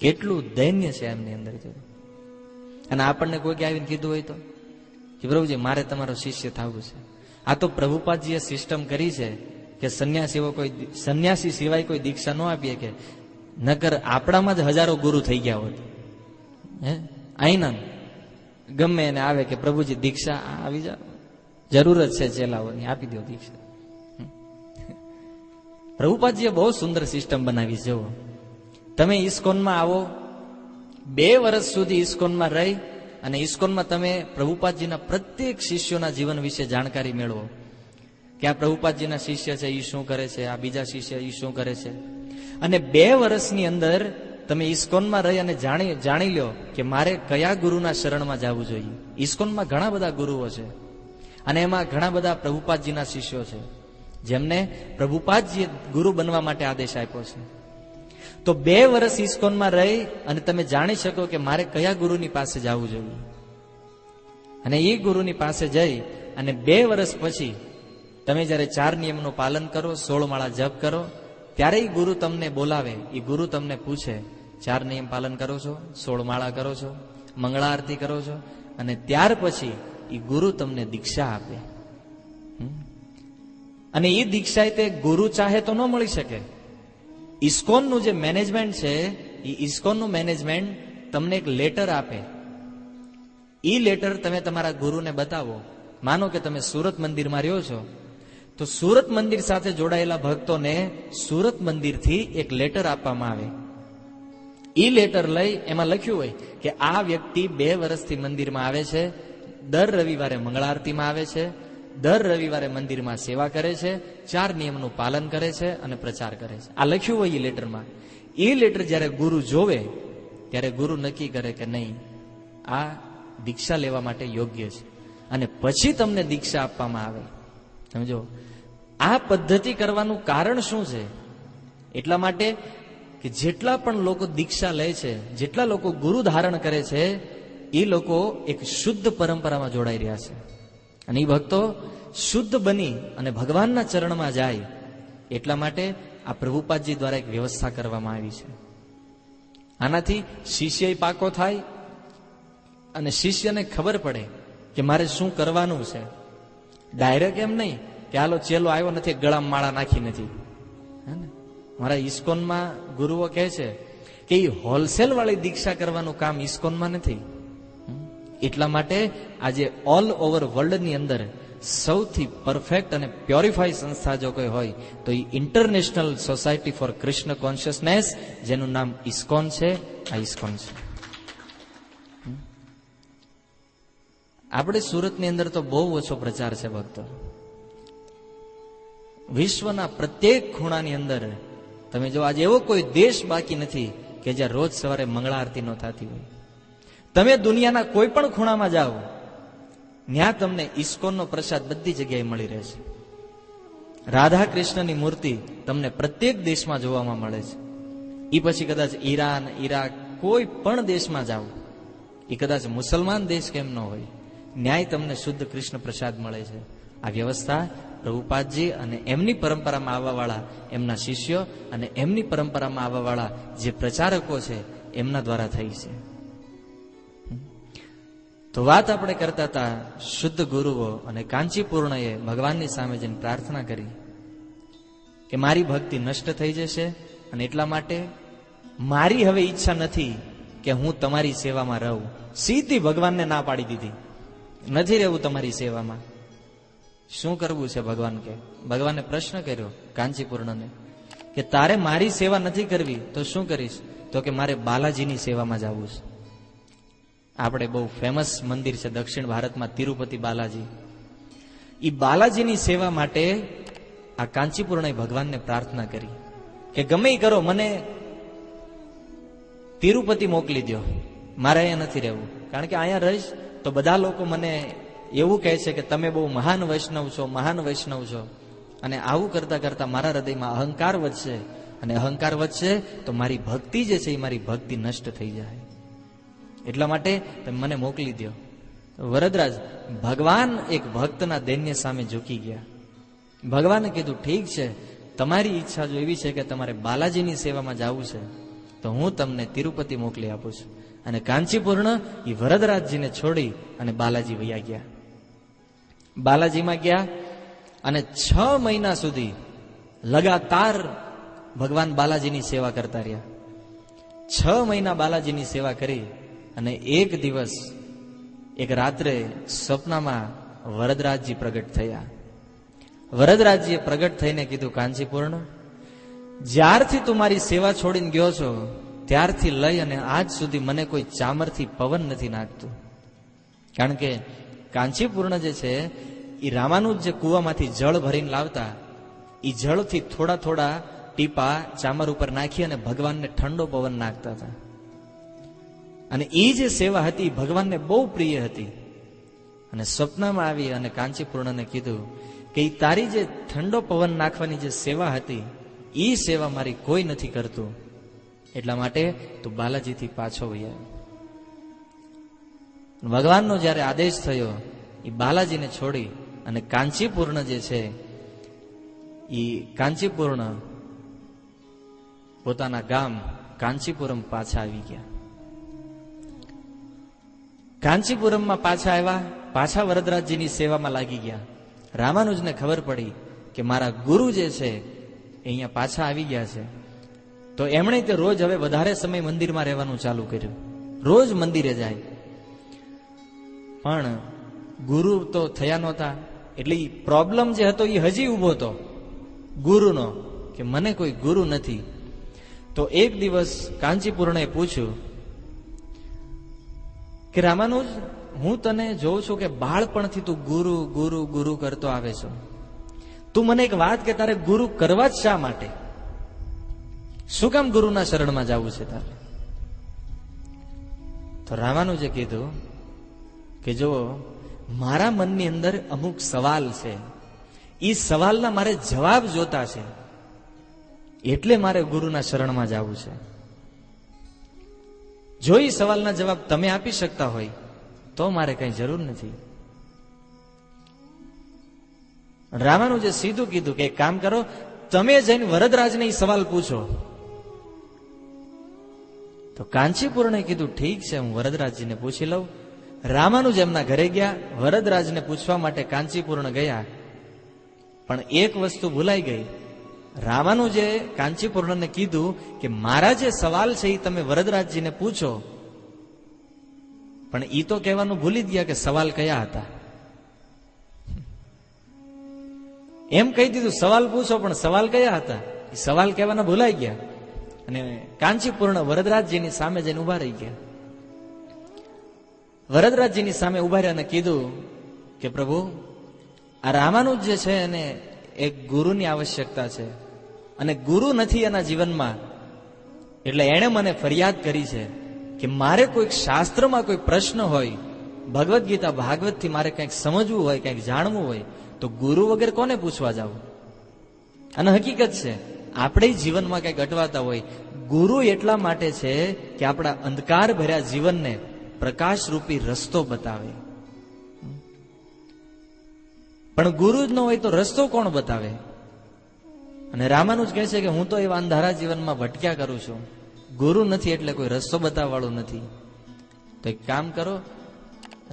કેટલું દૈન્ય છે એમની અંદર. અને આપણને કોઈ આવીને કીધું હોય તો કે પ્રભુજી મારે તમારો શિષ્ય થવું છે. આ તો પ્રભુપાદજીએ સિસ્ટમ કરી છે કે સંન્યાસી સિવાય કોઈ દીક્ષા ન આપીએ, કે નકર આપણામાં જ હજારો ગુરુ થઈ ગયા હોત. અહીંના ગમે એને આવે કે પ્રભુજી દીક્ષા આવી જાવ, જરૂરત છે ચેલાઓની, આપી દો દીક્ષા. પ્રભુપાદજીએ બહુ સુંદર સિસ્ટમ બનાવી. જુઓ, તમે ઇસ્કોનમાં આવો, 2 વર્ષ સુધી ઇસ્કોનમાં રહી અને ઇસ્કોનમાં તમે પ્રભુપાદજીના પ્રત્યેક શિષ્યોના જીવન વિશે જાણકારી મેળવો કે આ પ્રભુપાદજીના શિષ્ય છે એ શું કરે છે, આ બીજા શિષ્ય એ શું કરે છે. અને 2 વર્ષની અંદર તમે ઇસ્કોનમાં રહી અને જાણી લો કે મારે કયા ગુરુના શરણમાં જવું જોઈએ. ઇસ્કોનમાં ઘણા બધા ગુરુઓ છે અને એમાં ઘણા બધા પ્રભુપાદજીના શિષ્યો છે જેમને પ્રભુપાદજીએ ગુરુ બનવા માટે આદેશ આપ્યો છે. તો 2 વર્ષ ઇસ્કોનમાં રહી અને તમે જાણી શકો કે મારે કયા ગુરુની પાસે જવું જોઈએ. અને એ ગુરુની પાસે જઈ અને 2 વર્ષ પછી તમે જયારે 4 નિયમનું પાલન કરો, 16 માળા જપ કરો, ત્યારે એ ગુરુ તમને બોલાવે. એ ગુરુ તમને પૂછે 4 નિયમ પાલન કરો છો, 16 માળા કરો છો, મંગળા આરતી કરો છો, અને ત્યાર પછી એ ગુરુ તમને દીક્ષા આપે. અને એ દીક્ષા તે ગુરુ ચાહે તો ન મળી શકે. ઇસ્કોનનું જે મેનેજમેન્ટ છે એ ઇસ્કોનનું મેનેજમેન્ટ તમને એક લેટર આપે. એ લેટર તમે તમારા ગુરુને બતાવો. માનો કે તમે સુરત મંદિરમાં રહ્યો છો, તો સુરત મંદિર સાથે જોડાયેલા ભક્તોને સુરત મંદિરથી એક લેટર આપવામાં આવે. એ લેટર લઈ એમાં લખ્યું હોય કે આ વ્યક્તિ 2 વર્ષથી મંદિરમાં આવે છે, દર રવિવારે મંગળા આરતીમાં આવે છે, દર રવિવારે મંદિરમાં સેવા કરે છે, 4 નિયમનું પાલન કરે છે અને પ્રચાર કરે છે. આ લખ્યું હોય એ લેટરમાં. એ લેટર જ્યારે ગુરુ જોવે ત્યારે ગુરુ નક્કી કરે કે નહીં, આ દીક્ષા લેવા માટે યોગ્ય છે, અને પછી તમને દીક્ષા આપવામાં આવે. સમજો, આ પદ્ધતિ કરવાનું કારણ શું છે? એટલા માટે કે જેટલા પણ લોકો દીક્ષા લે છે, જેટલા લોકો ગુરુ ધારણ કરે છે, એ લોકો એક શુદ્ધ પરંપરામાં જોડાઈ રહ્યા છે. અને એ ભક્તો શુદ્ધ બની અને ભગવાનના ચરણમાં જાય. એટલા માટે આ પ્રભુપાદજી દ્વારા એક વ્યવસ્થા કરવામાં આવી છે. આનાથી શિષ્ય પાકો થાય અને શિષ્યને ખબર પડે કે મારે શું કરવાનું છે. ડાયરેક્ટ એમ નહીં કે હાલો ચેલો આવ્યો નથી, ગળામાં માળા નાખી નથી. મારા ઇસ્કોનમાં ગુરુઓ કહે છે કે એ હોલસેલ વાળી દીક્ષા કરવાનું કામ ઇસ્કોનમાં નથી. એટલા માટે આજે ઓલ ઓવર વર્લ્ડની અંદર સૌથી પરફેક્ટ અને પ્યોરિફાઈ સંસ્થા જો કોઈ હોય તો એ international society for Krishna consciousness, જેનું નામ ઇસ્કોન છે. આ ઇસ્કોન છે. આપણે સુરતની અંદર તો બહુ ઓછો પ્રચાર છે ભક્તો. વિશ્વના પ્રત્યેક ખૂણાની અંદર તમે જો આજે એવો કોઈ દેશ બાકી નથી કે જ્યાં રોજ સવારે મંગળા આરતી ન થતી હોય. તમે દુનિયાના કોઈ પણ ખૂણામાં જાઓ, ત્યાં તમને ઇસ્કોનનો પ્રસાદ બધી જગ્યાએ મળી રહેશે. રાધા કૃષ્ણની મૂર્તિ તમને પ્રત્યેક દેશમાં જોવામાં મળે છે. એ પછી કદાચ ઈરાન, ઈરાક, કોઈ પણ દેશમાં જાઓ, એ કદાચ મુસલમાન દેશ કેમ ન હોય, ન્યાય તમને શુદ્ધ કૃષ્ણ પ્રસાદ મળે છે. આ વ્યવસ્થા પ્રભુપાદજી અને એમની પરંપરામાં આવવાવાળા એમના શિષ્યો અને એમની પરંપરામાં આવવાવાળા જે પ્રચારકો છે એમના દ્વારા થઈ છે. તો વાત આપણે કરતા હતા શુદ્ધ ગુરુઓ અને કાંચીપૂર્ણએ ભગવાનની સામે જઈને પ્રાર્થના કરી કે મારી ભક્તિ નષ્ટ થઈ જશે અને એટલા માટે મારી હવે ઈચ્છા નથી કે હું તમારી સેવામાં રહું. સીધી ભગવાનને ના પાડી દીધી, નથી રહેવું તમારી સેવામાં. શું કરવું છે ભગવાન કે? ભગવાને પ્રશ્ન કર્યો કાંચીપૂર્ણને કે તારે મારી સેવા નથી કરવી તો શું કરીશ? તો કે મારે બાલાજીની સેવામાં જવું છે. આપણે બહુ ફેમસ મંદિર છે દક્ષિણ ભારતમાં, તિરુપતિ બાલાજી. એ બાલાજીની સેવા માટે આ કાંચીપૂર્ણએ ભગવાનને પ્રાર્થના કરી કે ગમે ઈ કરો, મને તિરુપતિ મોકલી દો, મારે અહીંયા નથી રહેવું. કારણ કે અહીંયા રહીશ તો બધા લોકો મને એવું કહે છે કે તમે બહુ મહાન વૈષ્ણવ છો, મહાન વૈષ્ણવ છો. અને આવું કરતા કરતા મારા હૃદયમાં અહંકાર વધશે, અને અહંકાર વધશે તો મારી ભક્તિ જે છે એ મારી ભક્તિ નષ્ટ થઈ જાય. એટલા માટે તમે મને મોકલી દો. વરદરાજ ભગવાન એક ભક્તના દૈન્ય સામે ઝૂકી ગયા. ભગવાને કીધું ઠીક છે, તમારી ઈચ્છા જો એવી છે કે તમારે બાલાજીની સેવામાં જવું છે તો હું તમને તિરુપતિ મોકલી આપું છું. અને કાંચીપૂર્ણ એ વરદરાજજીને છોડી અને બાલાજી વયા ગયા. બાલાજીમાં ગયા અને 6 મહિના સુધી લગાતાર ભગવાન બાલાજીની સેવા કરતા રહ્યા. 6 મહિના બાલાજીની સેવા કરી અને એક દિવસ એક રાત્રે સ્વપ્નમાં વરદરાજજી પ્રગટ થયા. વરદરાજજીએ પ્રગટ થઈને કીધું કાંચીપૂર્ણ, જ્યારથી તું મારી સેવા છોડીને ગયો છો ત્યારથી લઈ અને આજ સુધી મને કોઈ ચામરથી પવન નથી નાખતું. કારણ કે કાંચીપૂર્ણ જે છે એ રામાનુજ જે કૂવામાંથી જળ ભરીને લાવતા, એ જળથી થોડા થોડા ટીપા ચામર ઉપર નાખી અને ભગવાનને ઠંડો પવન નાખતા હતા. અને એ જે સેવા હતી ભગવાનને બહુ પ્રિય હતી. અને સ્વપ્નમાં આવી અને કાંચીપૂર્ણને કીધું કે તારી જે ઠંડો પવન નાખવાની જે સેવા હતી એ સેવા મારી કોઈ નથી કરતું, એટલા માટે તું બાલાજીથી પાછો વહી આવ્યો. ભગવાનનો જયારે આદેશ થયો એ બાલાજીને છોડી અને કાંચીપૂર્ણ જે છે એ કાંચીપૂર્ણ પોતાના ગામ કાંચીપુરમ પાછા આવી ગયા. કાંચીપુરમમાં પાછા આવ્યા, પાછા વરદરાજજીની સેવામાં લાગી ગયા. રામાનુજને ખબર પડી કે મારા ગુરુ જે છે એ અહીંયા પાછા આવી ગયા છે. તો એમણે તે રોજ હવે વધારે સમય મંદિરમાં રહેવાનું ચાલુ કર્યું, રોજ મંદિરે જાય. પણ ગુરુ તો થયા નહોતા, એટલે પ્રોબ્લેમ જે હતો એ હજી ઉભો હતો ગુરુનો, કે મને કોઈ ગુરુ નથી. તો એક દિવસ કાંચીપૂર્ણએ પૂછ્યું કે રામાનુજ, હું તને જોઉં છું કે બાળપણથી તું ગુરુ ગુરુ ગુરુ કરતો આવે છો. તું મને એક વાત કે તારે ગુરુ કરવા જ શા માટે? શું કામ ગુરુના શરણમાં જવું છે તારે? તો રામાનુજે કીધું કે જો મારા મનની અંદર અમુક સવાલ છે, એ સવાલના મારે જવાબ જોતા છે, એટલે મારે ગુરુના શરણમાં જવું છે. જો એ સવાલના જવાબ તમે આપી શકતા હોય તો મારે કઈ જરૂર નથી. રામાનુજે સીધું કીધું કે એક કામ કરો, તમે જઈને વરદરાજને એ સવાલ પૂછો. તો કાંચીપૂર્ણે કીધું ઠીક છે, હું વરદરાજજીને પૂછી લઉં. રામાનુજ એમના ઘરે ગયા, વરદરાજને પૂછવા માટે કાંચીપૂર્ણ ગયા. પણ એક વસ્તુ ભૂલાઈ ગઈ. રામાનુજે કાંચીપૂર્ણને કીધું કે મારા જે સવાલ છે એ તમે વરદરાજજીને પૂછો, પણ ઈ તો કહેવાનું ભૂલી જ ગયા કે સવાલ કયા હતા. એમ કહી દીધું સવાલ પૂછો, પણ સવાલ કયા હતા એ સવાલ કહેવાના ભૂલાઈ ગયા. અને કાંચીપૂર્ણ વરદરાજજીની સામે જઈને ઉભા રહી ગયા. વરદરાજજીની સામે ઉભા રહ્યા અને કીધું કે પ્રભુ, આ રામાનુજ જે છે એને એક ગુરુની આવશ્યકતા છે, અને ગુરુ નથી એના જીવનમાં, એટલે એણે મને ફરિયાદ કરી છે કે મારે કોઈક શાસ્ત્રમાં કોઈ પ્રશ્ન હોય, ભગવદ્ ગીતા ભાગવતથી મારે કંઈક સમજવું હોય, કંઈક જાણવું હોય, તો ગુરુ વગર કોને પૂછવા જાવ? અને હકીકત છે, આપણે જીવનમાં કંઈક અટવાતા હોય, ગુરુ એટલા માટે છે કે આપણા અંધકાર ભર્યા જીવનને પ્રકાશરૂપી રસ્તો બતાવે. પણ ગુરુ જ ન હોય તો રસ્તો કોણ બતાવે? અને રામાનુજ કહે છે કે હું તો એવા અંધારા જીવનમાં ભટક્યા કરું છું, ગુરુ નથી એટલે કોઈ રસ્તો બતાવવાળું નથી. તો એક કામ કરો,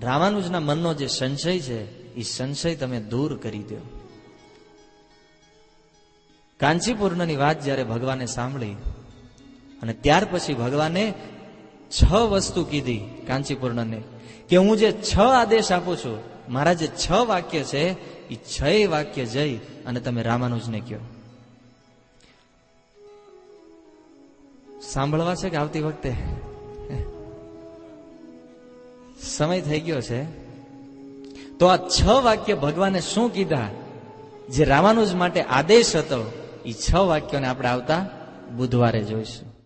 રામાનુજના મનનો જે સંશય છે એ સંશય તમે દૂર કરી દો. કાંચીપૂર્ણની વાત જ્યારે ભગવાને સાંભળી અને ત્યાર પછી ભગવાને 6 વસ્તુ કીધી કાંચીપૂર્ણને કે હું જે 6 આદેશ આપું છું, મારા જે 6 વાક્ય છે એ 6 વાક્ય જઈ અને તમે રામાનુજને કહો. સાંભળવા છે કે આવતી વખતે? સમય થઈ ગયો છે. તો આ 6 વાક્ય ભગવાને શું કીધા, જે રામાનુજ માટે આદેશ હતો, એ 6 વાક્યોને આપણે આવતા બુધવારે જોઈશું.